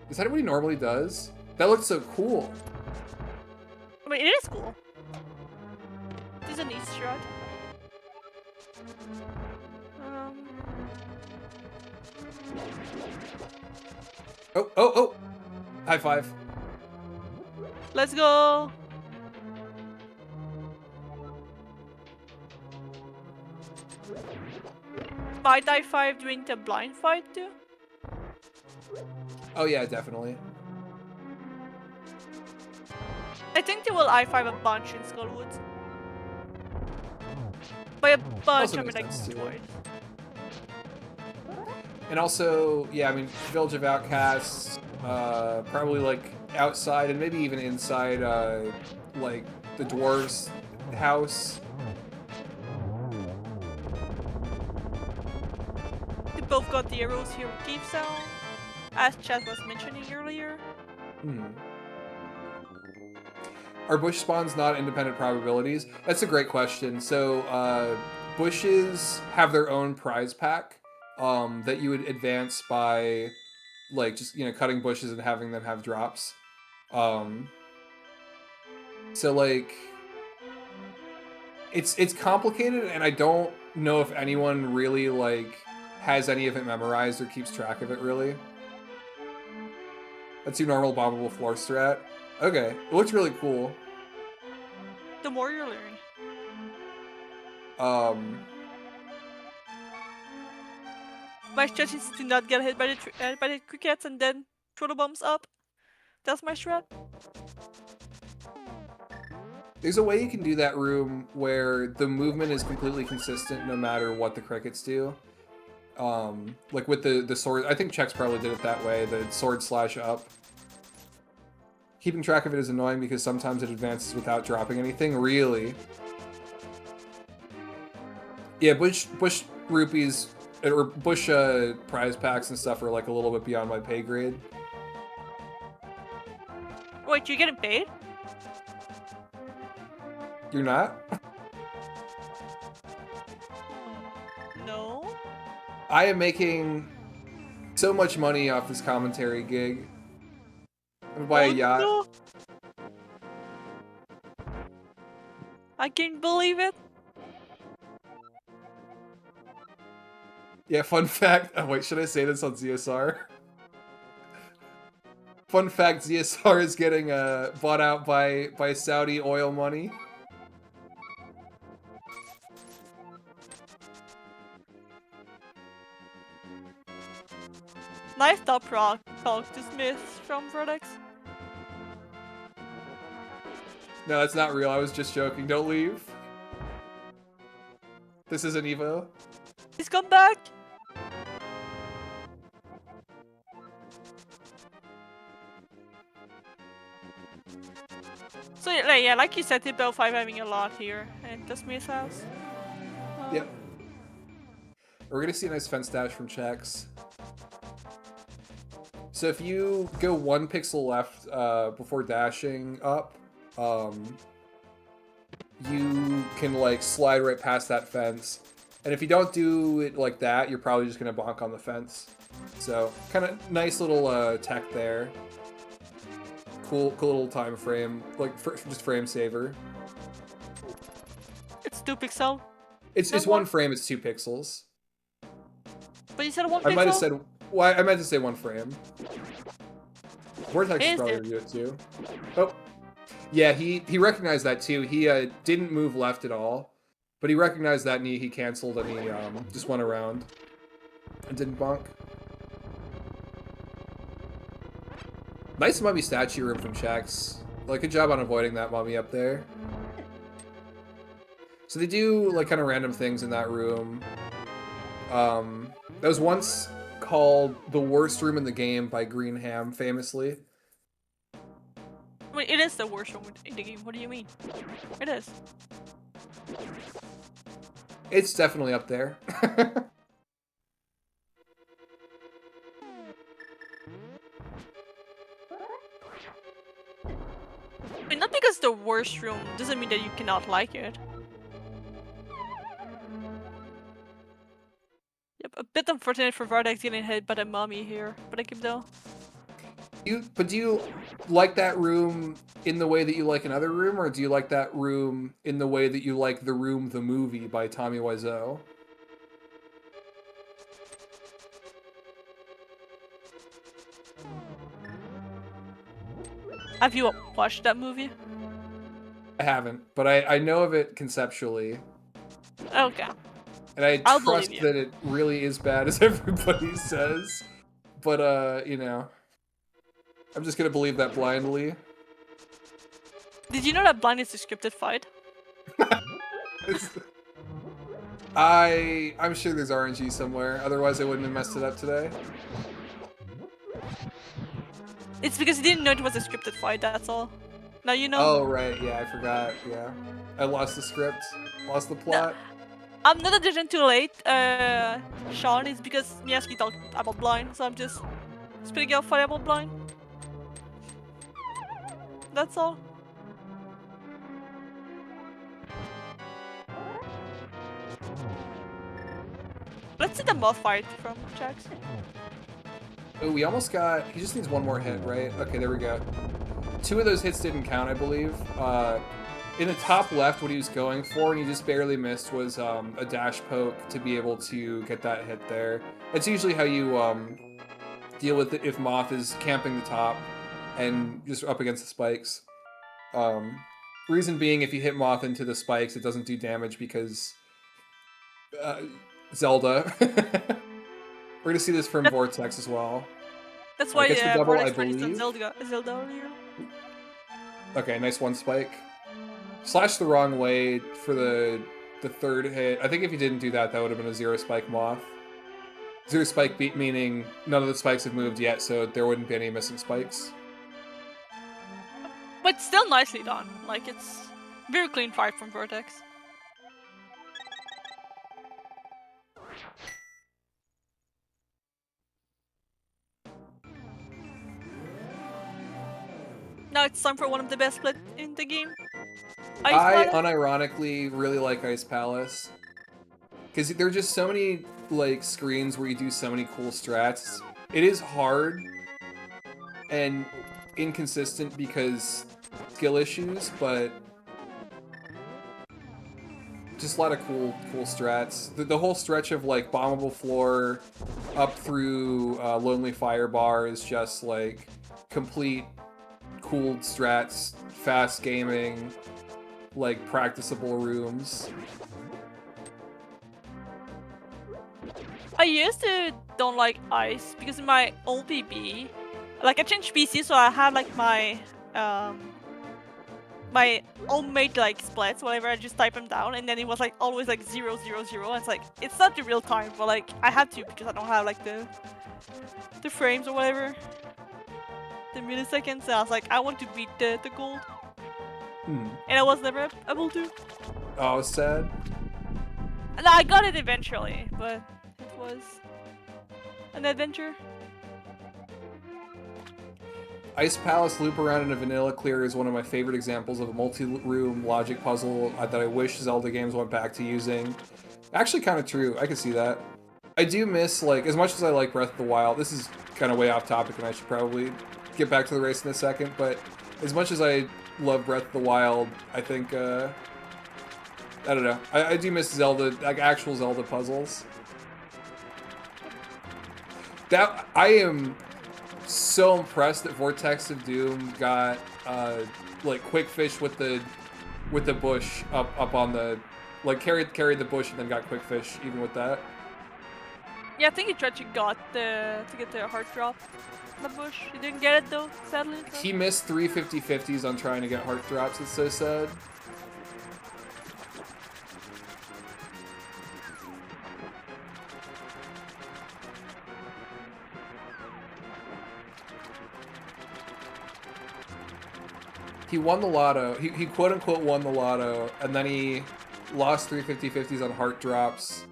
Is that what he normally does? That looked so cool. I mean, it is cool. This is a neat strat. Oh! High five. Let's go! Might high five during the blind fight too? Oh yeah, definitely. I think they will high five a bunch in Skullwoods. By a bunch, I mean like twice. And also, yeah, I mean, Village of Outcasts, probably like outside and maybe even inside, like the dwarves' house. They both got the arrows here with Cave Sound, as Chad was mentioning earlier. Are bush spawns not independent probabilities? That's a great question. So, bushes have their own prize pack. That you would advance by, like, just, you know, cutting bushes and having them have drops. So, like, it's complicated, and I don't know if anyone really, like, has any of it memorized or keeps track of it, really. That's your normal bombable floor strat. Okay, it looks really cool. The more you're learning. My strat is to not get hit by the crickets and then throw the bombs up. That's my strat. There's a way you can do that room where the movement is completely consistent no matter what the crickets do. Like with the sword, I think Chex probably did it that way, the sword slash up. Keeping track of it is annoying because sometimes it advances without dropping anything, really. Yeah, bush rupees, or bush prize packs and stuff are like a little bit beyond my pay grade. Wait, you're getting paid? You're not? I am making so much money off this commentary gig. I'm gonna buy a yacht. No. I can't believe it. Yeah, fun fact. Oh wait, should I say this on ZSR? Fun fact: ZSR is getting bought out by Saudi oil money. Nice top rock talk to Smith from Vertex. No, that's not real. I was just joking. Don't leave. This isn't Evo. He's come back. So yeah, like you said, Tip 5 having a lot here at the Smith's house. Yep. We're gonna see a nice fence dash from Chex. So if you go 1 pixel left before dashing up, you can like slide right past that fence. And if you don't do it like that, you're probably just gonna bonk on the fence. So kind of nice little tech there. Cool little time frame, like just frame saver. It's 2 pixel. It's 1 frame. It's 2 pixels. But you said 1 pixel. I might have said. Well, I meant to say 1 frame. Vortex Is probably it? do it too. Oh, yeah. He recognized that too. He didn't move left at all, but he recognized that and he canceled and he just went around and didn't bonk. Nice mummy statue room from Chex. Like, good job on avoiding that mummy up there. So they do like kind of random things in that room. That was once called the worst room in the game by Green Ham, famously. Wait, it is the worst room in the game. What do you mean? It is. It's definitely up there. I mean, not because it's the worst room doesn't mean that you cannot like it. Yep, a bit unfortunate for Vardex getting hit by the mummy here, but I keep though. But do you like that room in the way that you like another room, or do you like that room in the way that you like The Room, the movie by Tommy Wiseau? Have you watched that movie? I haven't, but I know of it conceptually. Okay. And I I'll trust believe you. that it really is bad as everybody says. But, you know, I'm just gonna believe that blindly. Did you know that Blind is a scripted fight? I'm sure there's RNG somewhere, otherwise I wouldn't have messed it up today. It's because you didn't know it was a scripted fight, that's all. Now you know. Oh, right, yeah, I forgot, yeah. I lost the script, lost the plot. I'm not a decision too late, Sean, it's because Miyaski talked about Blind, so I'm just speaking out for about Blind. That's all. Let's see the moth fight from Chex. Oh, we almost got... He just needs 1 more hit, right? Okay, there we go. 2 of those hits didn't count, I believe. In the top left, what he was going for, and he just barely missed, was a dash poke to be able to get that hit there. That's usually how you deal with it if Moth is camping the top and just up against the spikes. Reason being, if you hit Moth into the spikes, it doesn't do damage because... Zelda. We're gonna see this from Vortex as well. That's why double, I Vortex believe. Zelda earlier. Okay, nice 1 spike. Slash the wrong way for the 3rd hit. I think if you didn't do that, that would have been a 0 spike Moth. 0 spike beat meaning none of the spikes have moved yet, so there wouldn't be any missing spikes. But still nicely done. Like, it's very clean fight from Vortex. Now it's time for one of the best split in the game. I unironically really like Ice Palace. Because there are just so many like screens where you do so many cool strats. It is hard and inconsistent because skill issues, but just a lot of cool strats. The whole stretch of like bombable floor up through Lonely Fire Bar is just like complete cool strats, fast gaming, like practicable rooms. I used to don't like ice because in my old PB, like I changed PC, so I had like my my own made like splits, whatever. I just type them down, and then it was like always like 0, 0, 0. And it's like it's not the real time, but like I had to because I don't have like the frames or whatever, the milliseconds. So I was like, I want to beat the gold, and I was never able to. Oh, sad. And I got it eventually, but it was an adventure. Ice Palace loop around in a vanilla clear is one of my favorite examples of a multi-room logic puzzle that I wish Zelda games went back to using. Actually kind of true, I can see that. I do miss, like, as much as I like Breath of the Wild, this is kind of way off topic and I should probably get back to the race in a second, but as much as I love Breath of the Wild, I think, I don't know, I do miss Zelda, like actual Zelda puzzles. I am so impressed that Vortex of Doom got like quick fish with the bush up on the, like carried the bush and then got quick fish even with that. Yeah, I think he tried to get the heart drop in the bush. He didn't get it though, sadly. So. He missed 3 50/50s on trying to get heart drops. It's so sad. He won the lotto. He quote-unquote won the lotto, and then he lost 3 50/50s on heart drops.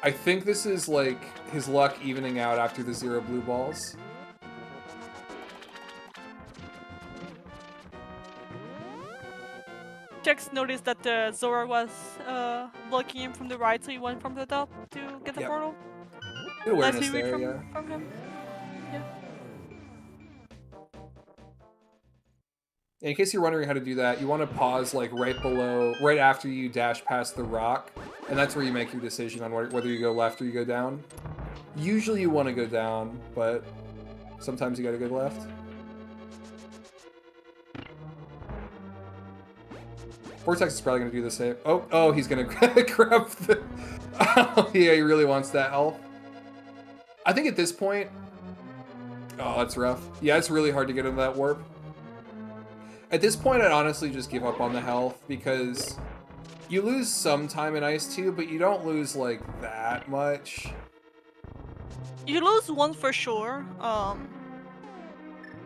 I think this is like his luck evening out after the 0 blue balls. Chex noticed that Zora was blocking him from the right, so he went from the top to get the portal. Good awareness there, yeah. From him. Yeah. In case you're wondering how to do that, you want to pause like right after you dash past the rock, and that's where you make your decision on whether you go left or you go down. Usually you want to go down, but sometimes you gotta go left. Vortex is probably gonna do the same. Oh, he's gonna grab the... Oh, yeah, he really wants that health. I think at this point... Oh, that's rough. Yeah, it's really hard to get into that warp. At this point, I'd honestly just give up on the health, because you lose some time in Ice 2, but you don't lose, like, that much. You lose one for sure,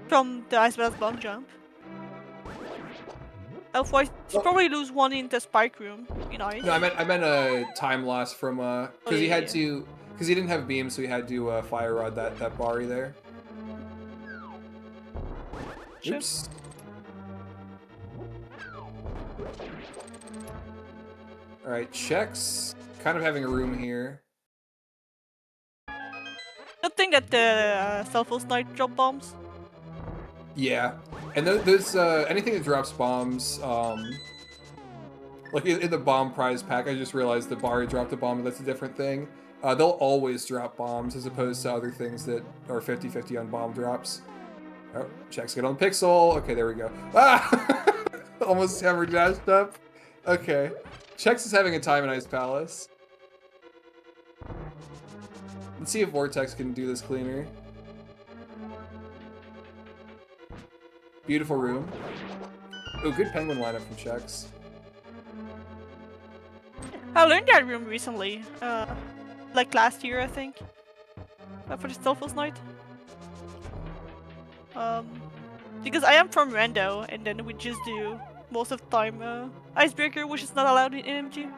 from the Ice Battle's bomb jump. Otherwise, you probably lose one in the spike room, in Ice. No, I meant a time loss from, because he had to, because he didn't have beam, so he had to fire rod that Bari there. Oops. Alright, Chex. Kind of having a room here. Good thing that the Selfless Knight drop bombs. Yeah. And there's anything that drops bombs, like in the bomb prize pack, I just realized that Bari dropped a bomb, but that's a different thing. They'll always drop bombs as opposed to other things that are 50-50 on bomb drops. Oh, Chex get on the pixel. Okay, there we go. Ah! Almost hammer dashed up. Okay. Chex is having a time in Ice Palace. Let's see if Vortex can do this cleaner. Beautiful room. Oh, good penguin lineup from Chex. I learned that room recently. Like last year, I think. For the Selfless Knight. Because I am from Rando, and then we just do most of the time Icebreaker, which is not allowed in NMG.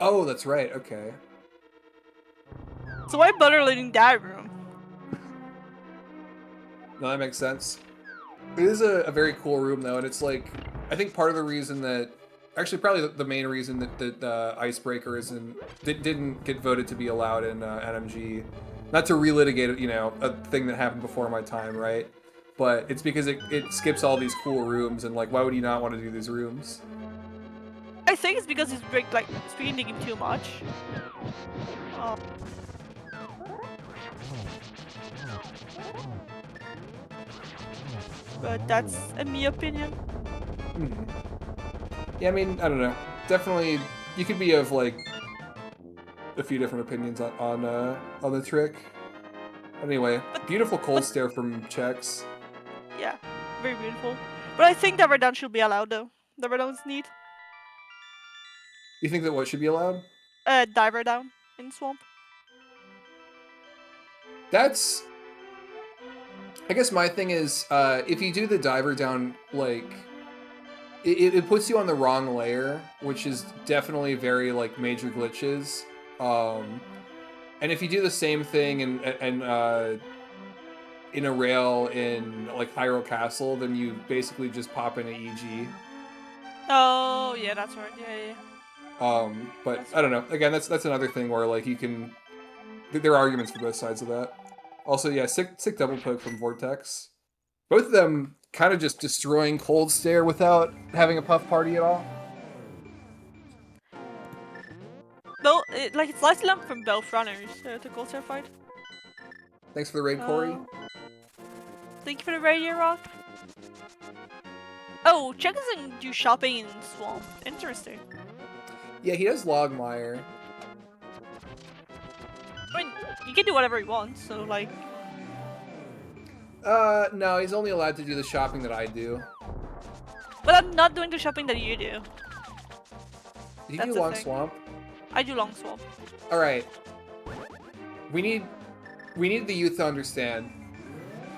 Oh, that's right, okay. So why bother learning that room? No, that makes sense. It is a very cool room, though, and it's like, I think part of the reason that Actually, probably the main reason that the icebreaker didn't get voted to be allowed in NMG. Not to relitigate, you know, a thing that happened before my time, right? But it's because it skips all these cool rooms, and like, why would you not want to do these rooms? I think it's because he's like speeding the game too much. Oh. But that's a me opinion. Hmm. Yeah, I mean, I don't know. Definitely, you could be of like a few different opinions on the trick. Anyway, beautiful cold stare from Chex. Yeah, very beautiful. But I think Diver Down should be allowed though. Diver Down is neat. You think that what should be allowed? Diver Down in Swamp. That's... I guess my thing is, if you do the diver down, like, it puts you on the wrong layer, which is definitely very, like, major glitches. And if you do the same thing in a rail in, like, Hyrule Castle, then you basically just pop in an EG. Oh, yeah, that's right. Yeah. But That's I don't know. Again, that's another thing where, like, you can... There are arguments for both sides of that. Also, yeah, sick double poke from Vortex. Both of them kind of just destroying Cold Stare without having a puff party at all. No, it's slightly lump from both runners to Cold Stare fight. Thanks for the raid, Corey. Thank you for the radio rock. Oh, Chex doesn't do shopping in Swamp. Interesting. Yeah, he does Logmire. I mean, you can do whatever you want, so like... No, he's only allowed to do the shopping that I do. But I'm not doing the shopping that you do. Do you do Long Swamp? I do Long Swamp. Alright. We need the youth to understand.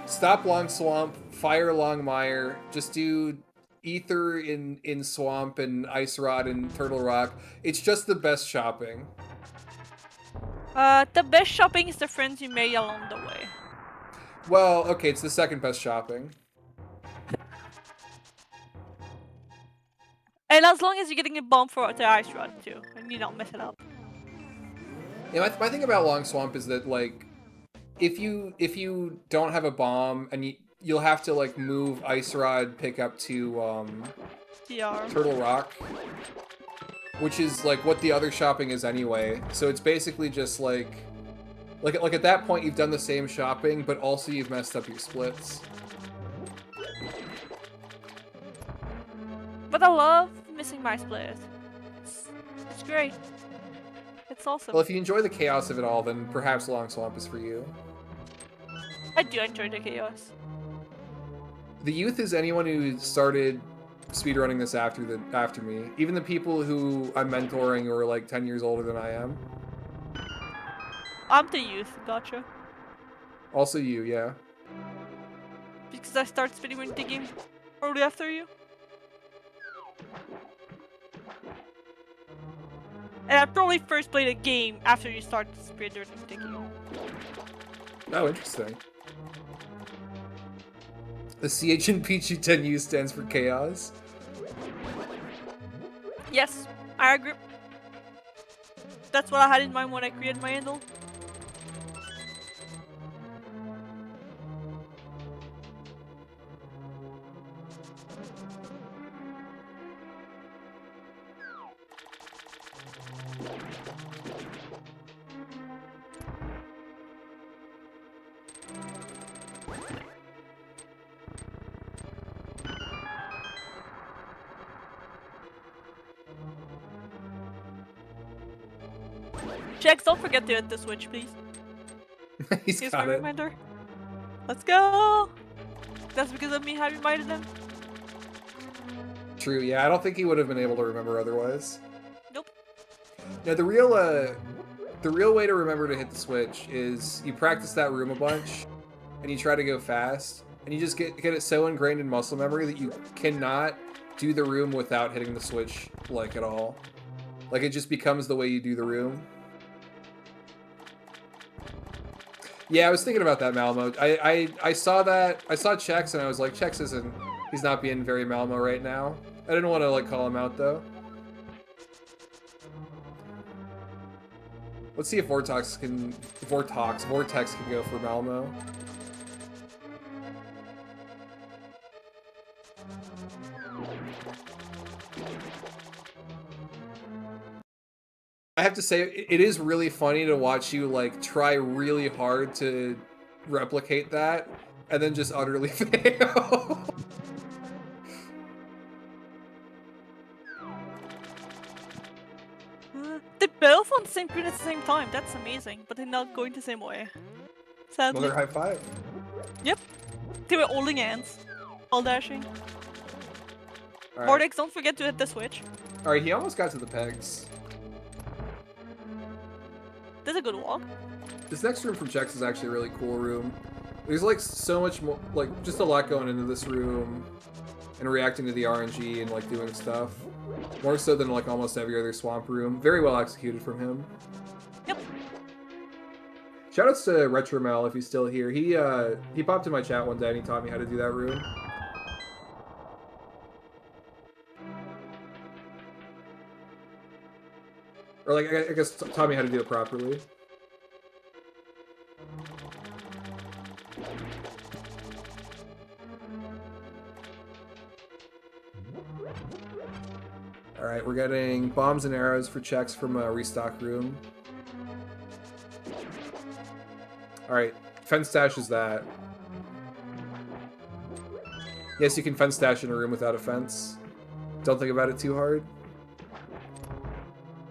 Stop Long Swamp, fire Longmire, just do Ether in Swamp and Ice Rod and Turtle Rock. It's just the best shopping. The best shopping is the friends you made along the way. Well, okay, it's the second best shopping. And as long as you're getting a bomb for the Ice Rod too, and you don't mess it up. Yeah, my thing about Long Swamp is that, like, if you don't have a bomb and you'll have to, like, move Ice Rod pick up to Turtle Rock, which is like what the other shopping is anyway. So it's basically just like at that point you've done the same shopping, but also you've messed up your splits. But I love missing my split. It's great. It's awesome. Well, if you enjoy the chaos of it all, then perhaps Long Swamp is for you. I do enjoy the chaos. The youth is anyone who started speedrunning this after me. Even the people who I'm mentoring who are like 10 years older than I am. I'm the youth, gotcha. Also you, yeah. Because I started speedrunning the game early after you. And I probably first played a game after you started speedrunning the game. Oh, interesting. The CHNP10U stands for chaos. Yes, I agree. That's what I had in mind when I created my handle. Chex, don't forget to hit the switch, please. He's Here's got my it. reminder. Let's go! That's because of me, I reminded him. True, yeah, I don't think he would have been able to remember otherwise. Nope. Now, the real way to remember to hit the switch is you practice that room a bunch, and you try to go fast, and you just get it so ingrained in muscle memory that you cannot do the room without hitting the switch, like, at all. Like, it just becomes the way you do the room. Yeah, I was thinking about that, Malmo. I saw that. I saw Chex, and I was like, Chex he's not being very Malmo right now. I didn't want to, like, call him out, though. Let's see if Vortex can go for Malmo. I have to say, it is really funny to watch you like try really hard to replicate that and then just utterly fail. They're both on the same grid at the same time. That's amazing, but they're not going the same way. Sadly. Another high five. Yep. They were holding hands, all dashing. All Vortex, don't forget to hit the switch. All right, he almost got to the pegs. That's a good walk. This next room from Chex is actually a really cool room. There's like so much more, like just a lot going into this room and reacting to the RNG and like doing stuff. More so than like almost every other swamp room. Very well executed from him. Yep. Shoutouts to Retromel if he's still here. He popped in my chat one day and he taught me how to do that room. Or like I guess taught me how to do it properly. Alright, we're getting bombs and arrows for Chex from a restock room. Alright, fence stash is that. Yes, you can fence stash in a room without a fence. Don't think about it too hard.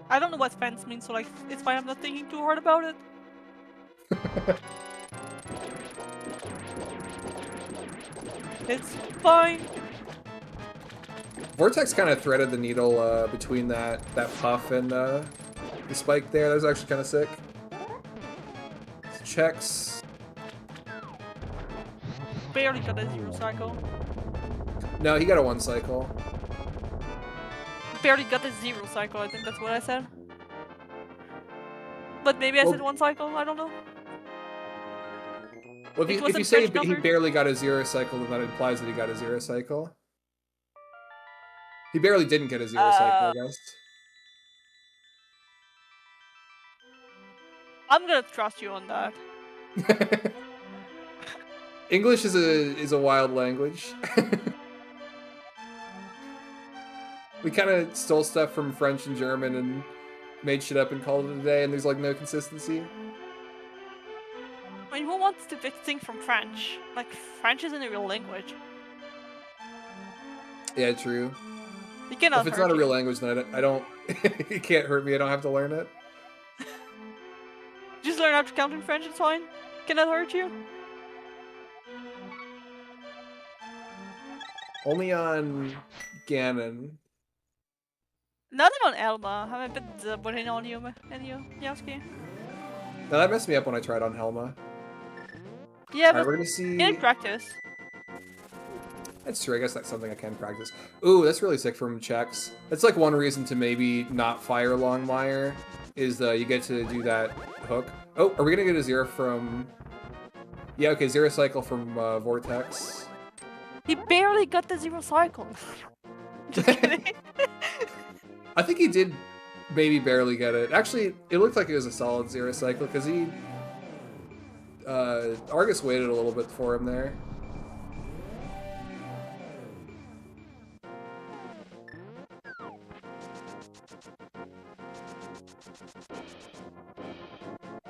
I don't know what fence means, so like, it's fine, I'm not thinking too hard about it. It's fine. Vortex kind of threaded the needle between that puff and the spike there. That was actually kind of sick. Chex. Barely got a 0 cycle. No, he got a 1 cycle. Barely got a 0 cycle, I think that's what I said. But maybe I said 1 cycle, I don't know. Well, if you say he barely got a 0 cycle, then that implies that he got a 0 cycle. He barely didn't get a 0 cycle, I guess. I'm gonna trust you on that. English is a wild language. We kind of stole stuff from French and German and made shit up and called it a day, and there's like no consistency. I mean, who wants to pick things from French? Like, French isn't a real language. Yeah, true. You cannot if it's not a real language, then I don't. It can't hurt me. I don't have to learn it. Just learn how to count in French. It's fine. Cannot hurt you. Only on Ganon. Nothing on Elma. I'm a bit disappointed on you, Yowski. Now that messed me up when I tried on Helma. Yeah, All but right, we're gonna see. in practice. That's true. I guess that's something I can practice. Ooh, that's really sick from Chex. That's like one reason to maybe not fire Longmire is you get to do that hook. Oh, are we gonna get a 0 from? Yeah, okay, 0 cycle from Vortex. He barely got the 0 cycle. Just kidding. I think he did maybe barely get it. Actually, it looked like it was a solid 0 cycle because he Argus waited a little bit for him there.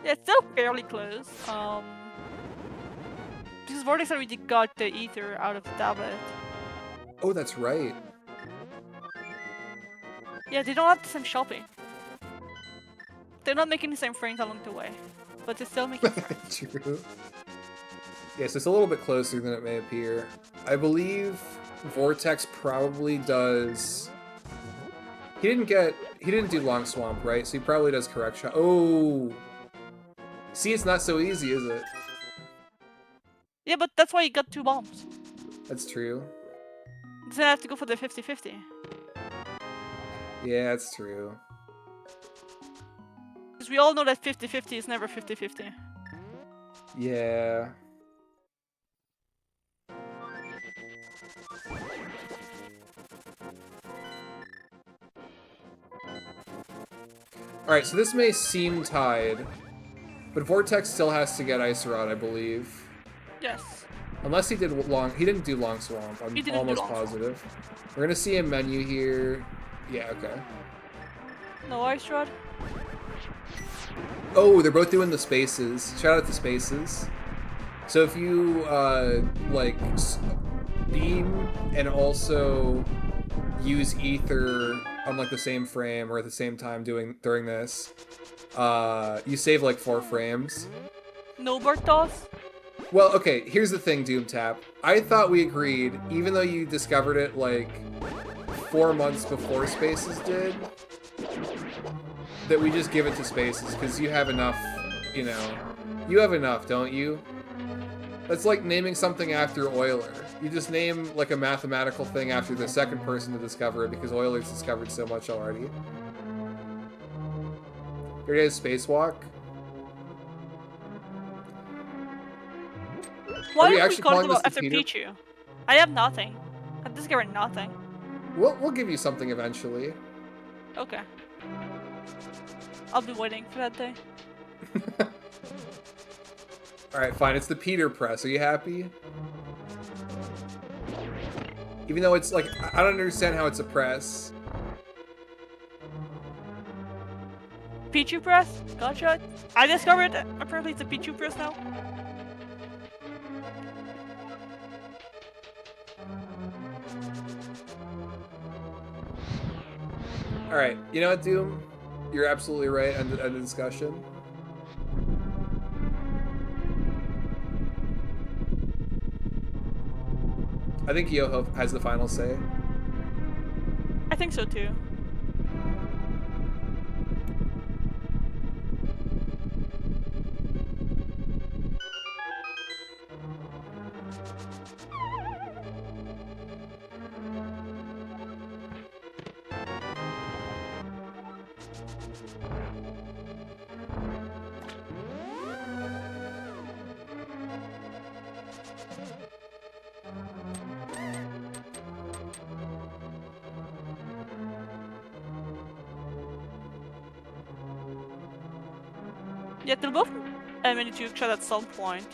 Yeah, it's still fairly close. Because Vortex already got the ether out of the tablet. Oh, that's right. Yeah, they don't have the same shopping. They're not making the same frames along the way, but they're still making frames. True. Yes, it's a little bit closer than it may appear. I believe Vortex probably does. He didn't do Long Swamp, right? So he probably does Correct Shot. Oh, see, it's not so easy, is it? Yeah, but that's why you got 2 bombs. That's true. Then I have to go for the 50-50. Yeah, that's true. Because we all know that 50-50 is never 50-50. Yeah. Alright, so this may seem tied, but Vortex still has to get Ice Rod, I believe. Yes. Unless he did he didn't do Long Swamp, I'm almost positive. We're gonna see a menu here. Yeah, okay. No Ice Rod? Oh, they're both doing the spaces. Shout out to spaces. So if you, like, beam and also use ether on, like, the same frame or at the same time during this, you save, like, 4 frames. No Bartos? Well, okay, here's the thing, DoomTap. I thought we agreed, even though you discovered it, like, 4 months before Spaces did, that we just give it to Spaces, because you have enough, you know. You have enough, don't you? That's like naming something after Euler. You just name, like, a mathematical thing after the second person to discover it, because Euler's discovered so much already. Here it is, Spacewalk. Why Are we are we actually calling calling this about after the Peter? Pichu? I have nothing. I've discovered nothing. We'll give you something eventually. Okay. I'll be waiting for that day. Alright, fine. It's the Peter press. Are you happy? Even though it's like, I don't understand how it's a press. Pichu press? Gotcha. I discovered apparently it's a Pichu press now. Alright, you know what, Doom? You're absolutely right. End the discussion. I think Yoho has the final say. I think so too. Yeah, they'll both manage to try at some point.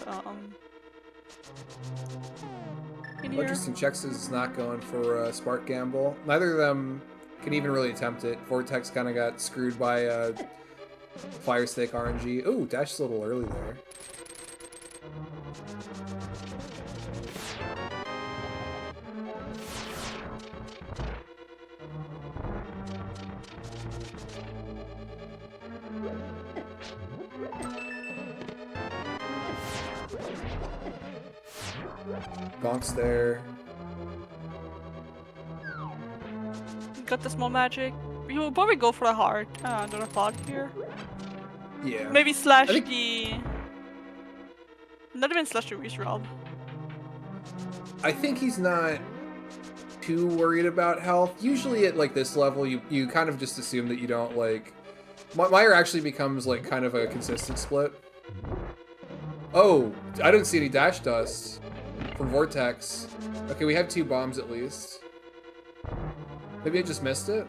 In here. Interesting. Chex is not going for Spark Gamble. Neither of them can even really attempt it. Vortex kind of got screwed by Fire Stick RNG. Ooh, Dash's a little early there. Gonk's there. Got the small magic. We will probably go for a heart. Another thought here. Yeah. Maybe slash the. Not even slash the Reese-Rob. I think he's not too worried about health. Usually at like this level, you kind of just assume that you don't like. Meyer actually becomes like kind of a consistent split. Oh, I don't see any dash dust from Vortex. Okay, we have 2 bombs at least. Maybe I just missed it?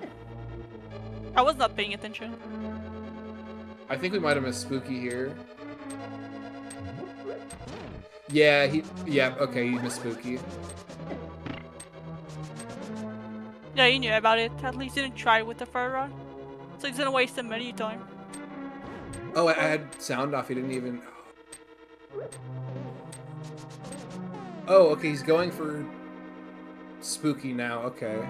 I was not paying attention. I think we might have missed Spooky here. Yeah, okay, he missed Spooky. Yeah, he knew about it. At least he didn't try with the fire rod. So he didn't waste him any time. Oh, I had sound off, he didn't even... Oh, okay, he's going for Spooky now, okay.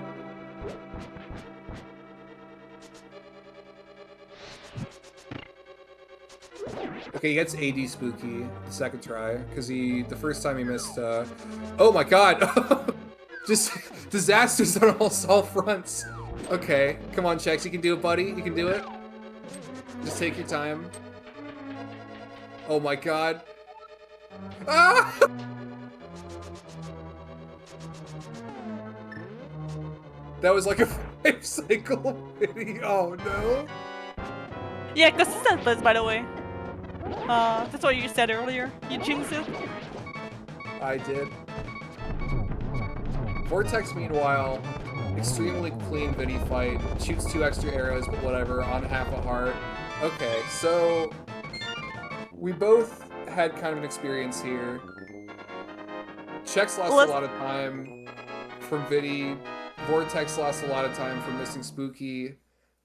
Okay, he gets AD Spooky the second try, because the first time he missed, oh my god! Just disasters on all fronts. Okay, come on, Chex, you can do it, buddy, you can do it. Just take your time. Oh my god. Ah! That was like a 5-cycle video. Oh no. Yeah, consistent blitz, by the way. That's what you said earlier. You jinxed it. I did. Vortex, meanwhile, Extremely clean Vinny fight. Shoots 2 extra arrows, but whatever, on half a heart. Okay, so we both had kind of an experience here. Chex lost a lot of time from Vinny. Vortex lost a lot of time from missing Spooky.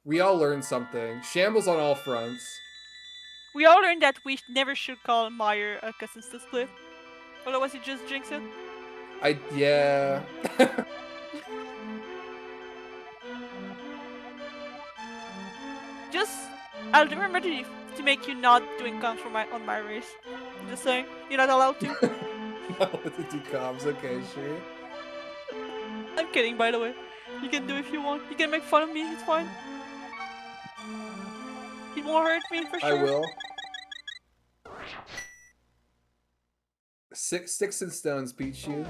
We all learned something. Shambles on all fronts. We all learned that we never should call Meyer a consistent split. Otherwise you just jinx it. Yeah. I'll remember to make you not doing comms on my race. I'm just saying, you're not allowed to. Not allowed to do comms, okay, sure. I'm kidding, by the way. You can do if you want. You can make fun of me, it's fine. It won't hurt me, for sure. I will. Sticks and stones beat you.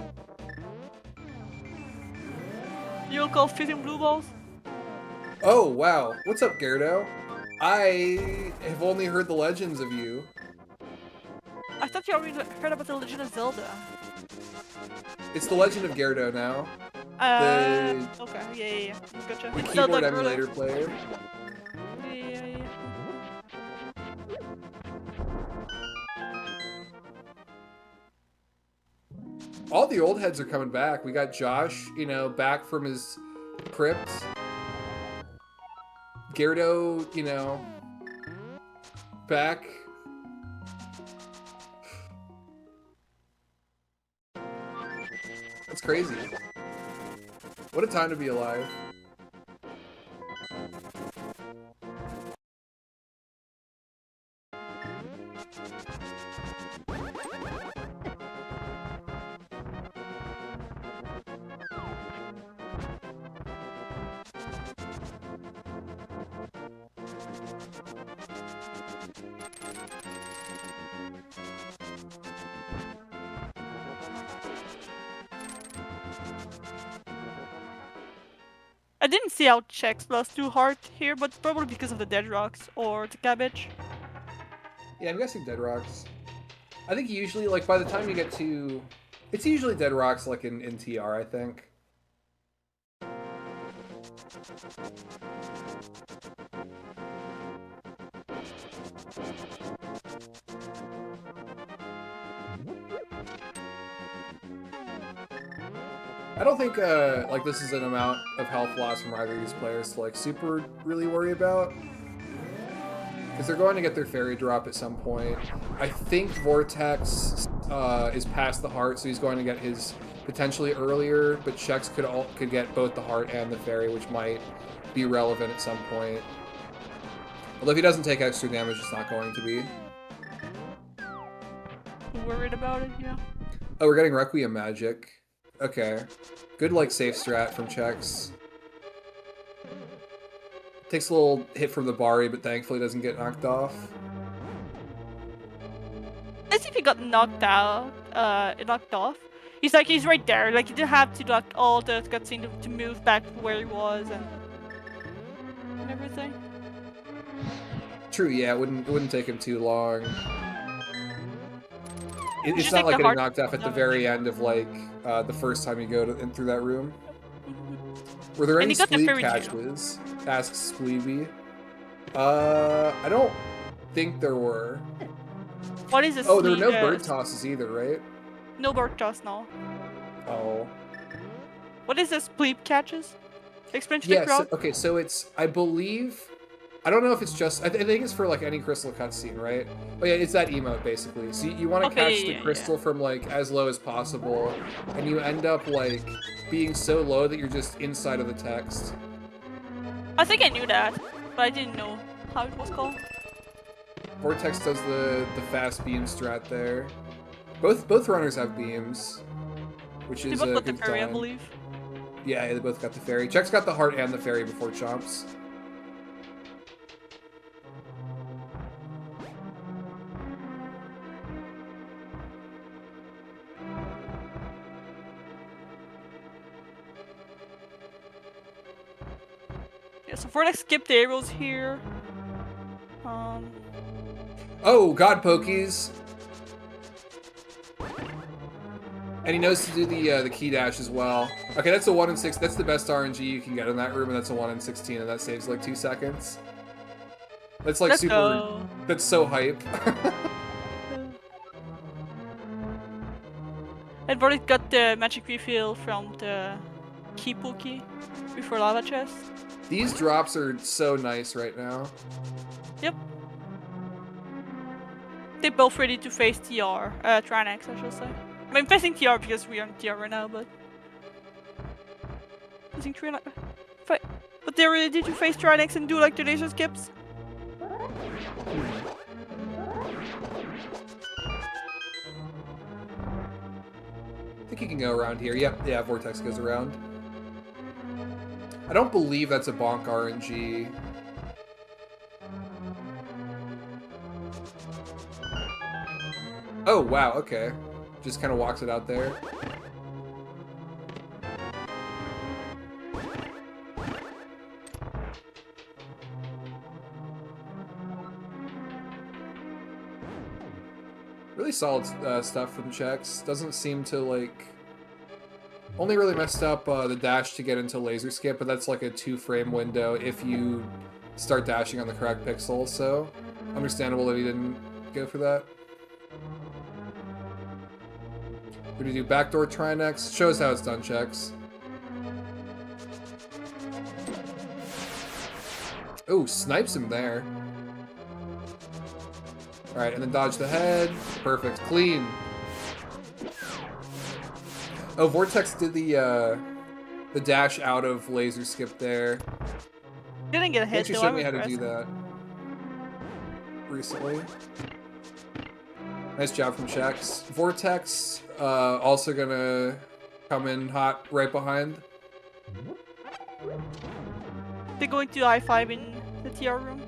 You'll call fitting blue balls? Oh, wow. What's up, Gyarados? I have only heard the legends of you. I thought you already heard about the Legend of Zelda. It's the Legend of Gyarados now. Okay, yeah. Gotcha. The It's keyboard Zelda emulator player. Yeah. All the old heads are coming back. We got Josh, you know, back from his crypt. Gyarados, you know, back. That's crazy. What a time to be alive. I didn't see how Chex lost too hard here, but probably because of the dead rocks or the cabbage. Yeah, I'm guessing dead rocks. I think usually, like, by the time you get to... It's usually dead rocks, like, in TR, I think. I don't think, like, this is an amount of health loss from either of these players to, like, super really worry about. Because they're going to get their fairy drop at some point. I think Vortex is past the heart, so he's going to get his potentially earlier, but Chex could get both the heart and the fairy, which might be relevant at some point. Although if he doesn't take extra damage, it's not going to be. Worried about it, yeah. Oh, we're getting Requiem magic. Okay. Good, like, safe strat from Chex. Takes a little hit from the Bari, but thankfully doesn't get knocked off. As if he got knocked out, knocked off. He's right there. Like, you didn't have to like all the cutscene to move back to where he was and everything. True, yeah, it wouldn't take him too long. It's not like like getting knocked off at the very end of, like, the first time you go in through that room. Were there any Spleeb catches? Asks Spleeby. I don't think there were. What is this? Oh, there were no bird tosses either, right? No bird toss, no. Oh. What is this? Spleeb catches? Explain to the crowd. Okay, so it's, I believe, I don't know if it's just, I think it's for, like, any crystal cutscene, right? Oh yeah, it's that emote, basically. So you want to catch the crystal from, like, as low as possible, and you end up, like, being so low that you're just inside of the text. I think I knew that, but I didn't know how it was called. Vortex does the fast beam strat there. Both runners have beams, which is a good sign. They both got the fairy, I believe. Yeah, they both got the fairy. Chex got the heart and the fairy before Chomps. Yeah, so Vortex skipped the arrows here. Oh, God Pokies. And he knows to do the key dash as well. Okay, that's a 1 in 6. That's the best RNG you can get in that room, and that's a 1 in 16, and that saves like 2 seconds. That's like Let's super. go. That's so hype. And Vortex got the magic refill from the key pookie before lava chest. These drops are so nice right now. Yep. They're both ready to face TR, Trinex, I should say. I mean, facing TR because we are on TR right now, but facing Trinex. But they're ready to face Trinex and do like the laser skips. I think he can go around here. Yep, yeah, Vortex goes around. I don't believe that's a bonk RNG. Oh, wow, okay. Just kind of walks it out there. Really solid stuff from Chex. Doesn't seem to, like... Only really messed up the dash to get into laser skip, but that's like a 2-frame window if you start dashing on the correct pixel, so understandable that he didn't go for that. We're gonna do backdoor try next. Shows how it's done, Chex. Oh, snipes him there. Alright, and then dodge the head. Perfect. Clean. Oh, Vortex did the dash out of laser skip there. Didn't get a hit, Actually though. showed me how to do that recently. Nice job from Chex. Vortex also gonna come in hot right behind. They're going to I-5 in the TR room.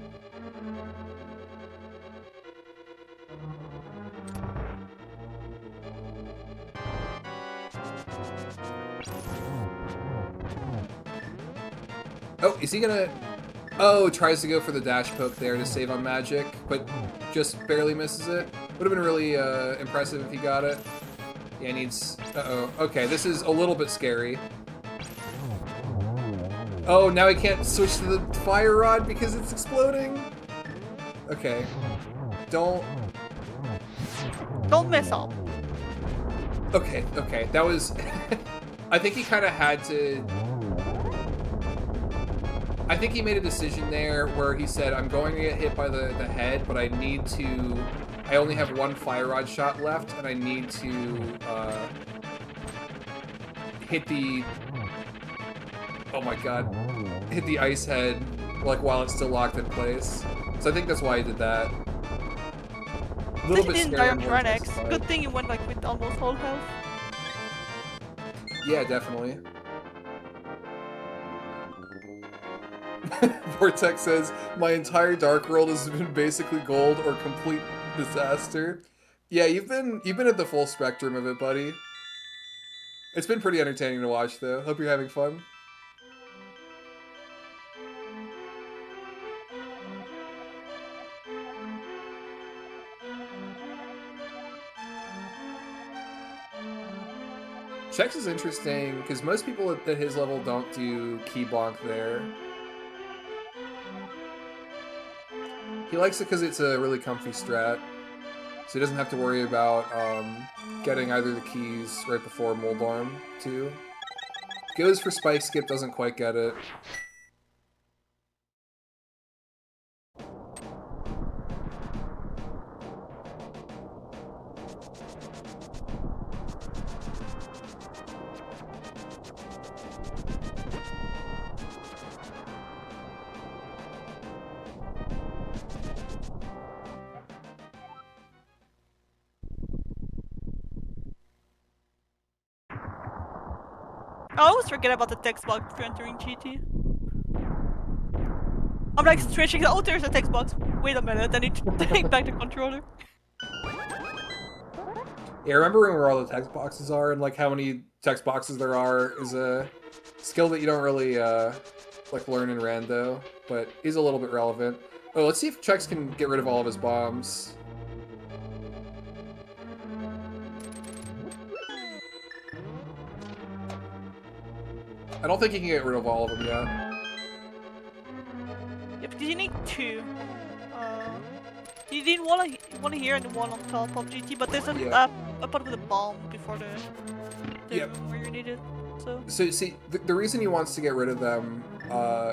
Oh, is he gonna... Oh, tries to go for the dash poke there to save on magic, but just barely misses it. Would have been really impressive if he got it. Yeah, he needs... Uh-oh. Okay, this is a little bit scary. Oh, now he can't switch to the fire rod because it's exploding. Okay. Don't mess up. Okay, okay. That was... I think he kind of had to... I think he made a decision there where he said, I'm going to get hit by the head, but I need to... I only have 1 fire rod shot left, and I need to hit the... Oh my god. Hit the ice head, like, while it's still locked in place. So I think that's why he did that. A little bit didn't scary. die on Trinex. Good thing he went like with almost whole health. Yeah, definitely. Vortex says, my entire Dark World has been basically gold or complete disaster. Yeah, you've been at the full spectrum of it, buddy. It's been pretty entertaining to watch, though. Hope you're having fun. Chex is interesting, because most people at his level don't do key bonk there. He likes it because it's a really comfy strat, so he doesn't have to worry about getting either the keys right before Mold Arm, too. Goes for Spike Skip, doesn't quite get it. I always forget about the text box if you're entering GT. I'm like stretching. Oh, there's a text box. Wait a minute, I need to take back the controller. Yeah, remembering where all the text boxes are and like how many text boxes there are is a skill that you don't really like learn in rando, but is a little bit relevant. Oh, let's see if Chex can get rid of all of his bombs. I don't think you can get rid of all of them yet. Yeah, because you need 2. You need one here and one on top of GT, but there's a part with a bomb before the room where you need it. So see, the reason he wants to get rid of them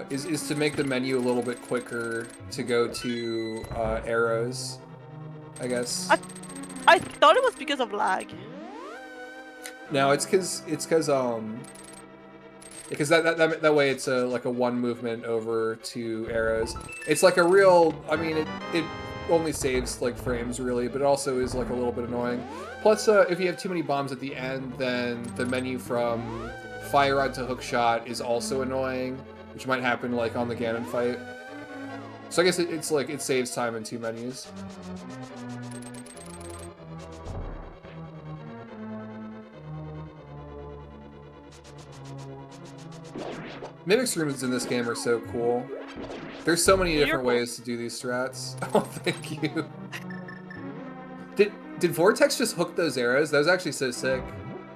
is to make the menu a little bit quicker to go to arrows, I guess. I thought it was because of lag. No, it's because that way it's like a one movement over to arrows. It's like a real. I mean, it only saves like frames really, but it also is like a little bit annoying. Plus, if you have too many bombs at the end, then the menu from fire rod to hook shot is also annoying, which might happen like on the Ganon fight. So I guess it's like it saves time in 2 menus. Mimics rooms in this game are so cool. There's so many different ways to do these strats. Oh, thank you. Did Vortex just hook those arrows? That was actually so sick.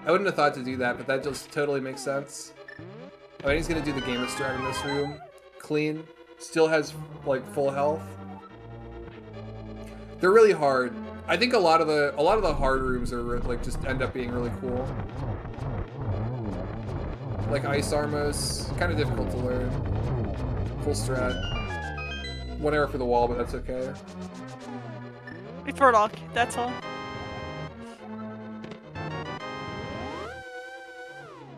I wouldn't have thought to do that, but that just totally makes sense. Oh, and he's gonna do the gamer strat in this room. Clean. Still has like full health. They're really hard. I think a lot of the hard rooms are like just end up being really cool. Like Ice Armos, kind of difficult to learn. Full strat. 1 arrow for the wall, but that's okay. It's for luck, that's all.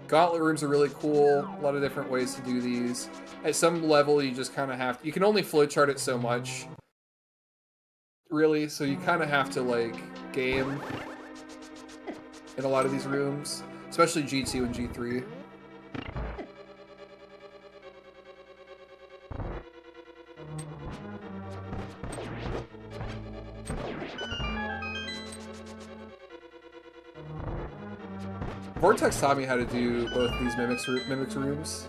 Gauntlet rooms are really cool. A lot of different ways to do these. At some level, you just kind of have to... You can only flowchart it so much. Really, so you kind of have to, like, game in a lot of these rooms. Especially G2 and G3. Vortex taught me how to do both these mimics rooms.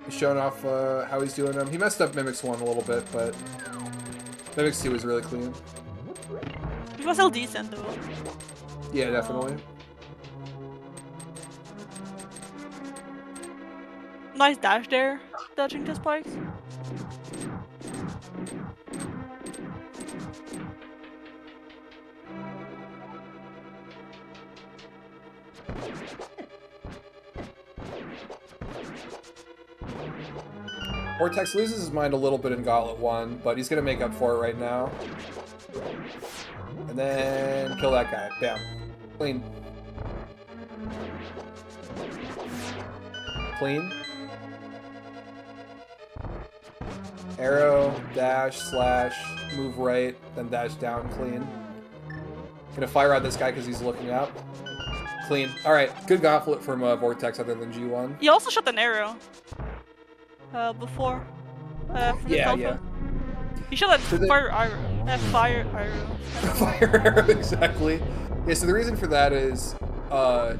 He's showing off how he's doing them. He messed up Mimics 1 a little bit, but Mimics 2 was really clean. It was still decent though. Yeah, definitely. Nice dash there, dodging the spikes. Vortex loses his mind a little bit in Gauntlet 1, but he's going to make up for it right now. And then kill that guy. Bam. Clean. Clean. Arrow, dash, slash, move right, then dash down, clean. Gonna fire at this guy because he's looking up. Clean. Alright, good Gauntlet from Vortex other than G1. He also shot an arrow. Before. Yeah. He shot a fire arrow. Fire arrow. Fire arrow, exactly. Yeah, so the reason for that is,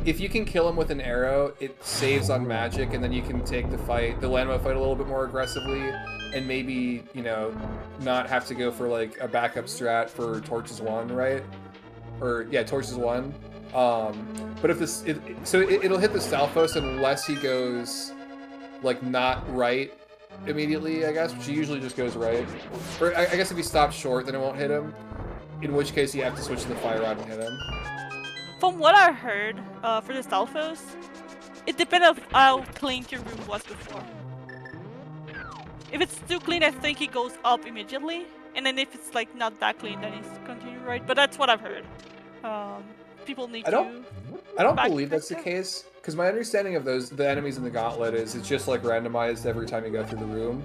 if you can kill him with an arrow, it saves on magic, and then you can take the landmine fight a little bit more aggressively, and maybe, you know, not have to go for, like, a backup strat for Torches 1, right? Or, yeah, Torches 1. But if this, it'll hit the Stalfos unless he goes, like, not right immediately, I guess, which he usually just goes right. Or, I guess if he stops short, then it won't hit him. In which case, you have to switch to the fire rod and hit him. From what I heard, for the Stalfos, it depends on how clean your room was before. If it's too clean, I think he goes up immediately, and then if it's like not that clean, then he's continue right. But that's what I've heard. People need to. I don't believe that's the case, because my understanding of the enemies in the Gauntlet is it's just like randomized every time you go through the room.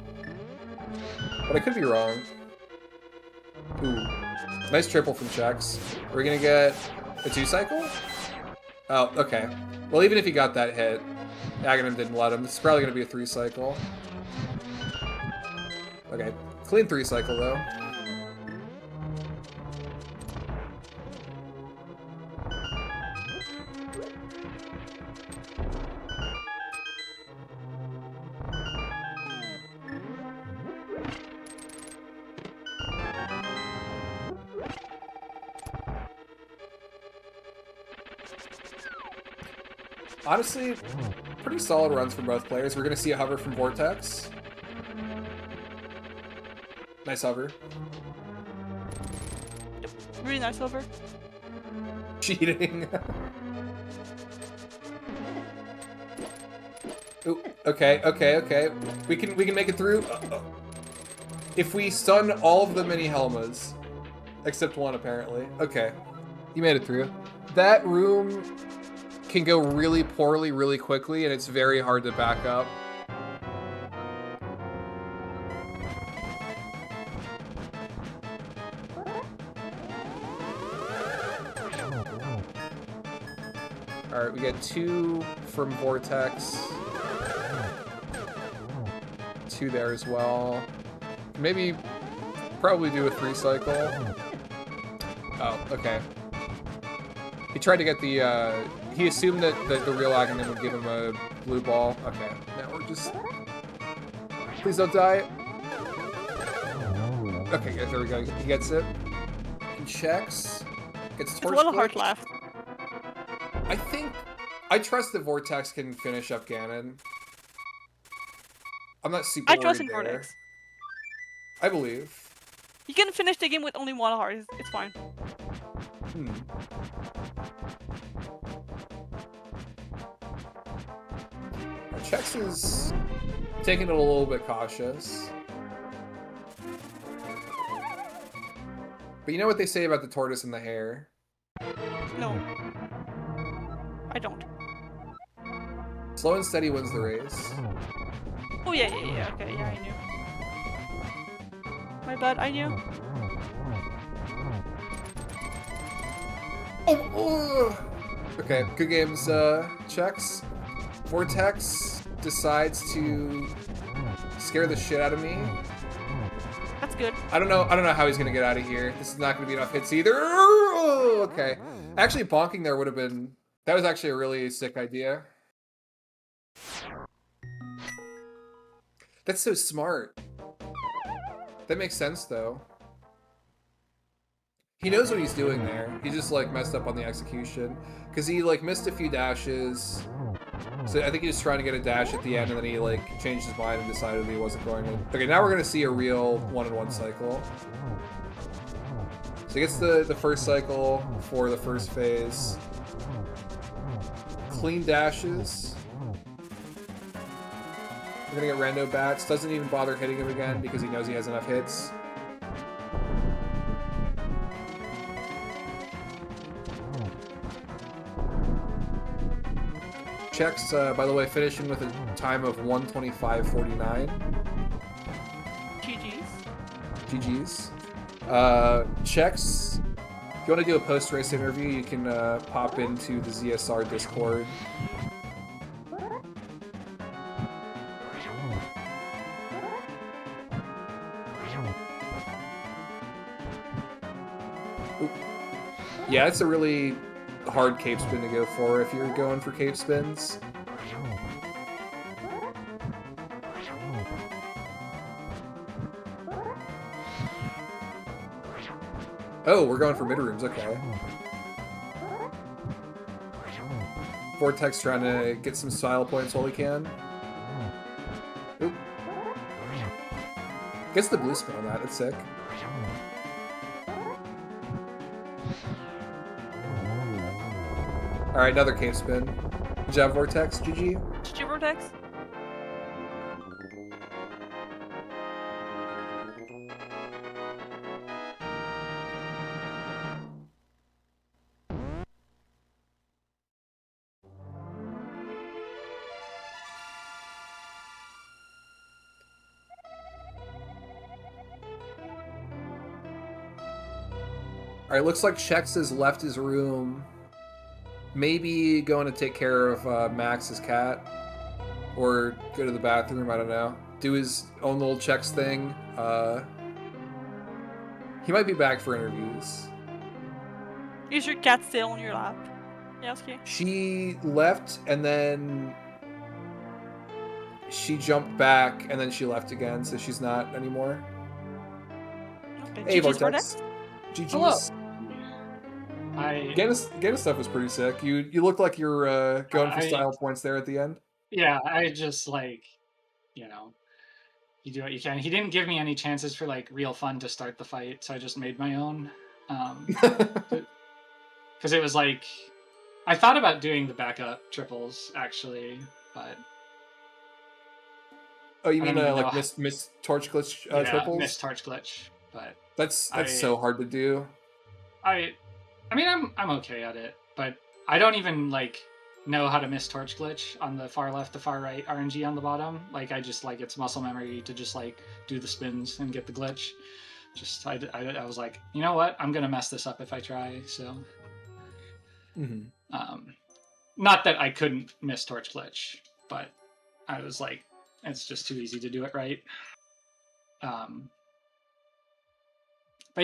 But I could be wrong. Ooh, nice triple from Chex. Are we gonna get a 2-cycle? Oh, okay. Well, even if he got that hit, Aghanim didn't let him. This is probably gonna be a 3-cycle. Okay, clean 3-cycle though. Honestly, pretty solid runs from both players. We're going to see a hover from Vortex. Nice hover. Yep. Really nice hover. Cheating. Ooh, okay. We can make it through. If we stun all of the mini Helmas, except one apparently. Okay, you made it through. That room can go really poorly really quickly, and it's very hard to back up. All right, we get 2 from Vortex. 2 there as well. Maybe, probably do a 3 cycle. Oh, okay. He tried to get the, he assumed that the real Aghanim would give him a blue ball. Okay, now we're just... Please don't die. Okay, good, there we go. He gets it. He checks. Gets torch. It's a little hard left. I trust that Vortex can finish up Ganon. I'm not super I trust in worried there. Vortex. I believe. You can finish the game with only 1 heart. It's fine. Chex is taking it a little bit cautious. But you know what they say about the tortoise and the hare? No. I don't. Slow and steady wins the race. Oh yeah, okay, yeah, I knew. My bad, I knew. Oh. Okay, good games, Chex. Vortex decides to scare the shit out of me. That's good. I don't know how he's gonna get out of here. This is not gonna be enough hits either. Oh, okay. Actually, bonking there would have been... That was actually a really sick idea. That's so smart. That makes sense, though. He knows what he's doing there. He just, like, messed up on the execution. Because he, like, missed a few dashes. So I think he was trying to get a dash at the end, and then he, like, changed his mind and decided he wasn't going to. Okay, now we're going to see a real 1-in-1 cycle. So he gets the first cycle for the first phase. Clean dashes. We're gonna get rando bats. Doesn't even bother hitting him again because he knows he has enough hits. Checks, by the way, finishing with a time of 1:25.49. GG's. Checks. If you want to do a post-race interview, you can pop into the ZSR Discord. Oop. Yeah, it's a really hard cape spin to go for if you're going for cape spins. Oh, we're going for mid-rooms, okay. Vortex trying to get some style points while he can. Oop. Gets the blue spin on that, it's sick. Alright, another cave spin. Good job, Vortex. GG. GG, Vortex. Alright, looks like Chex has left his room. Maybe going to take care of Max's cat. Or go to the bathroom, I don't know. Do his own little Chex thing. He might be back for interviews. Is your cat still on your lap? Yes, okay. She left and then she jumped back and then she left again, so she's not anymore. Okay. Hey, GG's, Vortex. GG's. Hello. Gannis stuff was pretty sick. You looked like you're going for style points there at the end. Yeah, I just like, you know, you do what you can. He didn't give me any chances for like real fun to start the fight, so I just made my own. Because it was like, I thought about doing the backup triples actually, but. Oh, you mean like miss torch glitch triples? Miss torch glitch, but that's so hard to do. I mean, I'm okay at it, but I don't even like know how to miss torch glitch on the far left, the far right RNG on the bottom. Like I just like it's muscle memory to just like do the spins and get the glitch. Just I was like, you know what? I'm gonna mess this up if I try. So, not that I couldn't miss torch glitch, but I was like, it's just too easy to do it right. But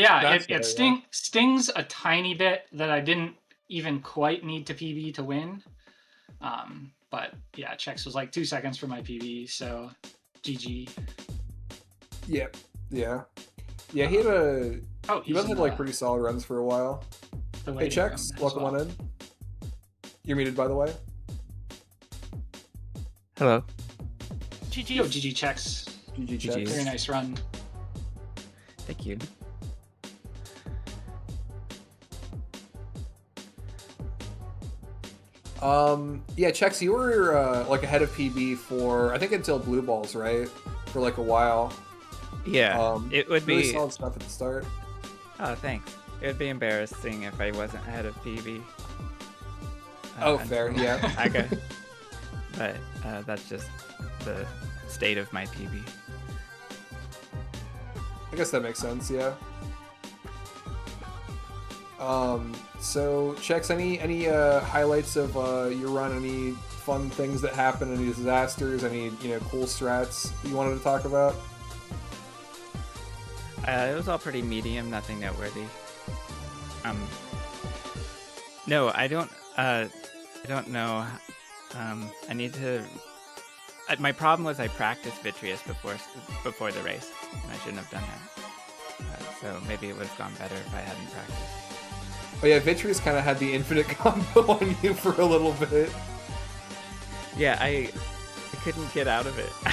yeah, it stings a tiny bit that I didn't even quite need to PB to win. But yeah, Chex was like 2 seconds for my PB, so GG. Yep. Yeah. He had he must have had like pretty solid runs for a while. Hey Chex, welcome on in. You're muted, by the way. Hello. GG. Yo, GG Chex. GG Chex. Very nice run. Thank you. Yeah, Chex, you were like ahead of PB for I think until blue balls, right? For like a while. Yeah, it would really be solid stuff at the start. Oh, thanks. It would be embarrassing if I wasn't ahead of PB. Oh, fair, yeah. Okay. But that's just the state of my PB. I guess that makes sense, yeah. So Chex, any highlights of your run? Any fun things that happened? Any disasters? Any cool strats you wanted to talk about? It was all pretty medium, nothing noteworthy. No, I don't know. I need to. My problem was I practiced Vitreous before the race, and I shouldn't have done that. So maybe it would have gone better if I hadn't practiced. Oh yeah, Vitreous kind of had the infinite combo on you for a little bit. Yeah, I couldn't get out of it. I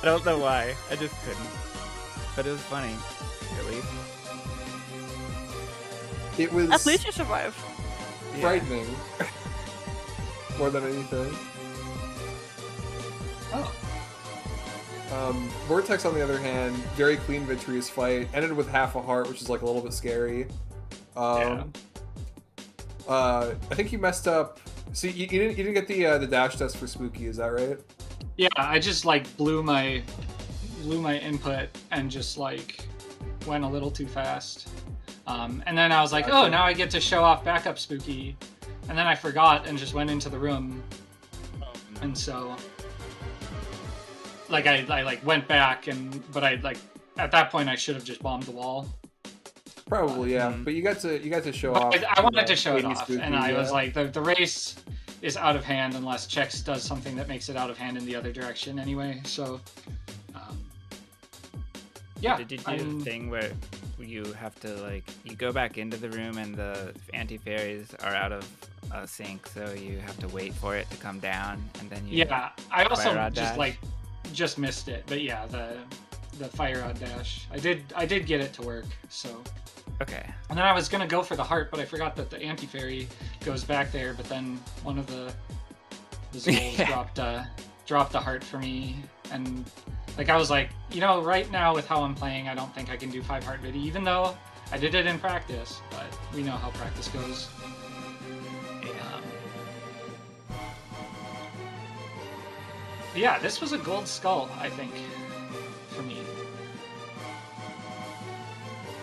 don't know why. I just couldn't. But it was funny, at least. It was... At least you survived. Frightening. More than anything. Vortex, on the other hand, very clean Vitreous fight. Ended with half a heart, which is like a little bit scary. I think you messed up. See, you didn't get the dash test for Spooky, is that right? Yeah, I just like blew my input and just like went a little too fast. And then I was like, oh, now I get to show off backup Spooky. And then I forgot and just went into the room. And so like I like went back but I like at that point I should have just bombed the wall. Probably, yeah. But you got to show off. I wanted to show it off, Spooky, and I was like, the race is out of hand unless Chex does something that makes it out of hand in the other direction anyway. So, yeah. Did you do the thing where you have to like you go back into the room and the anti-fairies are out of sync, so you have to wait for it to come down, and then you. Yeah, I also just just missed it, but yeah, the fire rod dash, I did get it to work, so. Okay. And then I was gonna go for the heart, but I forgot that the anti-fairy goes back there. But then one of the Zols dropped the heart for me, and like I was like, right now with how I'm playing, I don't think I can do 5 heart viddy, even though I did it in practice. But we know how practice goes. Yeah, this was a gold skull, I think, for me.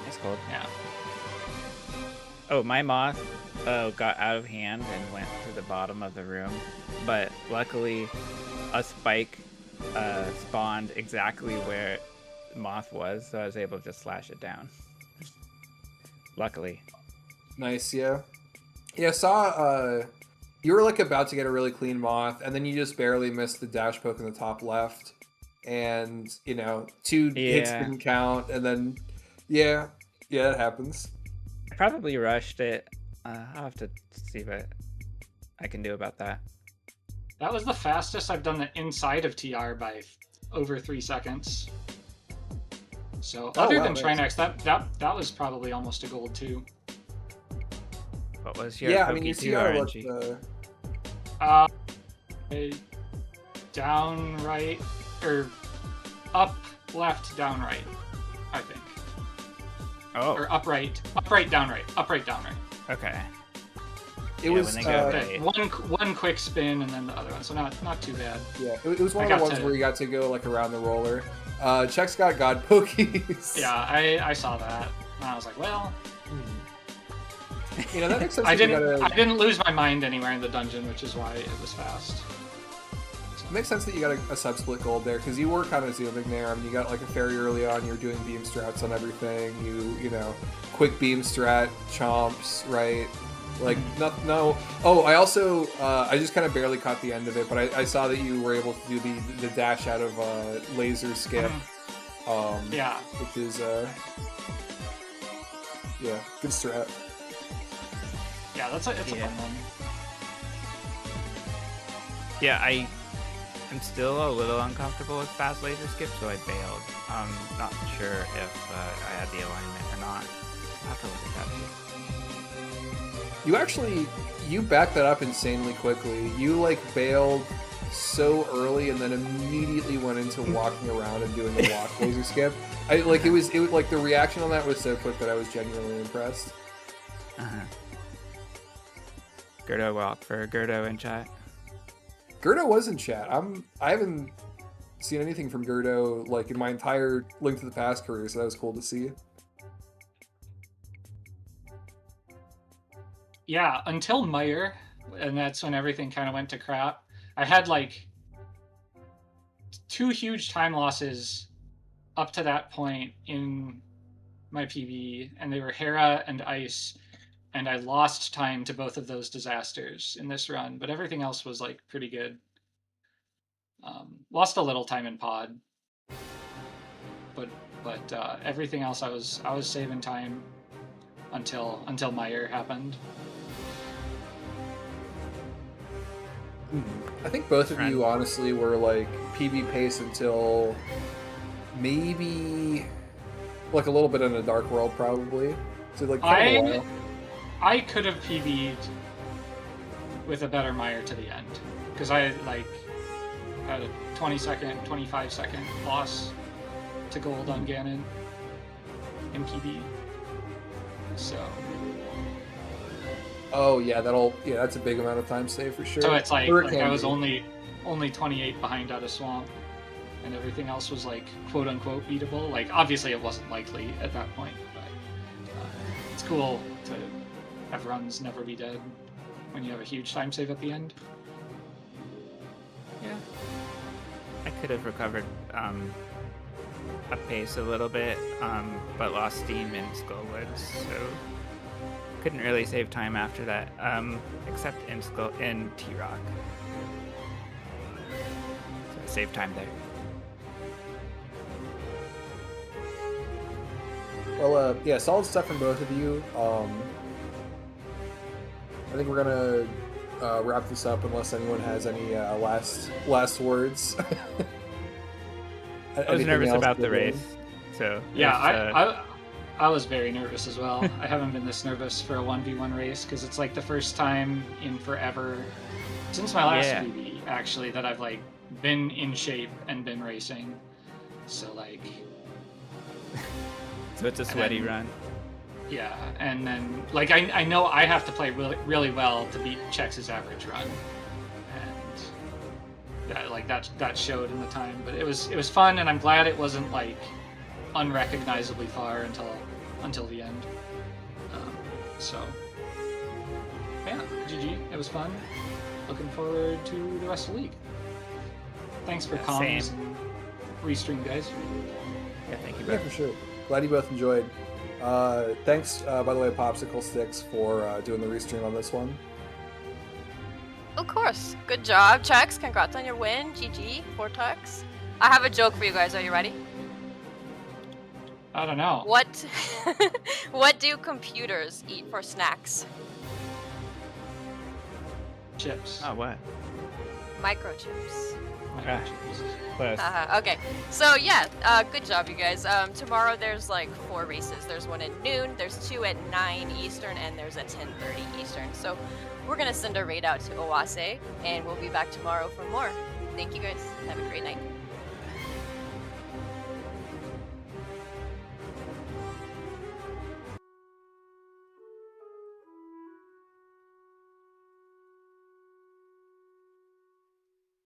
That's cool. Yeah. Oh, my moth got out of hand and went to the bottom of the room, but luckily a spike spawned exactly where moth was, so I was able to just slash it down. Luckily. Nice, yeah. Yeah, I saw you were like about to get a really clean moth, and then you just barely missed the dash poke in the top left, and 2 hits didn't count, and then yeah, it happens. I probably rushed it. I'll have to see what I can do about that. That was the fastest I've done the inside of TR by over 3 seconds. So other than Trinex, that was probably almost a gold too. What was your Yeah, I mean, Poke your 2 TR RNG? looked... Down right, or up, left, down right, I think. Oh. Or upright, down right, upright, down right. Okay. It was when they go right. One quick spin and then the other one, so not too bad. Yeah, it was one of the ones where you got to go like around the roller. Chex got God Pokies. Yeah, I saw that. And I was like, well, you know, that makes sense. I didn't lose my mind anywhere in the dungeon, which is why it was fast. It makes sense that you got a sub-split gold there, because you were kind of zooming there. I mean, you got like a fairy early on, you were doing beam strats on everything. You know, quick beam strat, chomps, right? Like, no. Oh, I also, I just kind of barely caught the end of it, but I saw that you were able to do the dash out of laser skip. Yeah. Which is, yeah, good strat. Yeah, it's a fun one. Yeah, I'm still a little uncomfortable with fast laser skip, so I bailed. I'm not sure if I had the alignment or not. I'll have to look at that too. You backed that up insanely quickly. You like bailed so early and then immediately went into walking around and doing the walk laser skip. It was like the reaction on that was so quick that I was genuinely impressed. Gerdo walk for Gerdo in chat. Gerdo was in chat. I haven't seen anything from Gerdo like in my entire Link to the Past career, so that was cool to see. Yeah, until Meyer, and that's when everything kind of went to crap. I had like 2 huge time losses up to that point in my PB, and they were Hera and Ice, and I lost time to both of those disasters in this run, but everything else was like pretty good. Lost a little time in Pod, but everything else I was saving time until Meyer happened. I think both of you honestly were like PB pace until maybe like a little bit in a Dark World, probably. So like a while. I could have PB'd with a better Meyer to the end, because I had a 25 second loss to gold on Ganon in PB. So. Oh yeah, that's a big amount of time save for sure. So it's like I was only 28 behind out of Swamp, and everything else was like quote unquote beatable. Like obviously it wasn't likely at that point, but it's cool to have runs never be dead when you have a huge time save at the end. Yeah, I could have recovered up pace a little bit, but lost steam in Skullwoods, so couldn't really save time after that, except in T-Rock. So I saved time there. Well, yeah, solid stuff from both of you. I think we're gonna wrap this up unless anyone has any last words. I was nervous about the race, so yeah, I was very nervous as well. I haven't been this nervous for a 1v1 race because it's like the first time in forever, since my last PB actually, that I've like been in shape and been racing. So like, so it's a sweaty run. Yeah, and then like I know I have to play really, really well to beat Chex's average run, and that showed in the time. But it was fun, and I'm glad it wasn't like unrecognizably far until the end. So yeah, GG. It was fun. Looking forward to the rest of the league. Thanks for comms and restream, guys. Yeah, thank you. Yeah, for sure. Glad you both enjoyed. Thanks, by the way, Popsicle Sticks, for doing the restream on this one. Of course. Good job, Chex. Congrats on your win. GG, Vortex. I have a joke for you guys. Are you ready? I don't know. What do computers eat for snacks? chips. Oh, what? Microchips. Microchips. Close. Okay, so yeah, good job, you guys. Tomorrow there's like 4 races. There's one at noon, there's 2 at 9 Eastern, and there's at 10:30 Eastern. So we're gonna send a raid out to Owase, and we'll be back tomorrow for more. Thank you guys. Have a great night.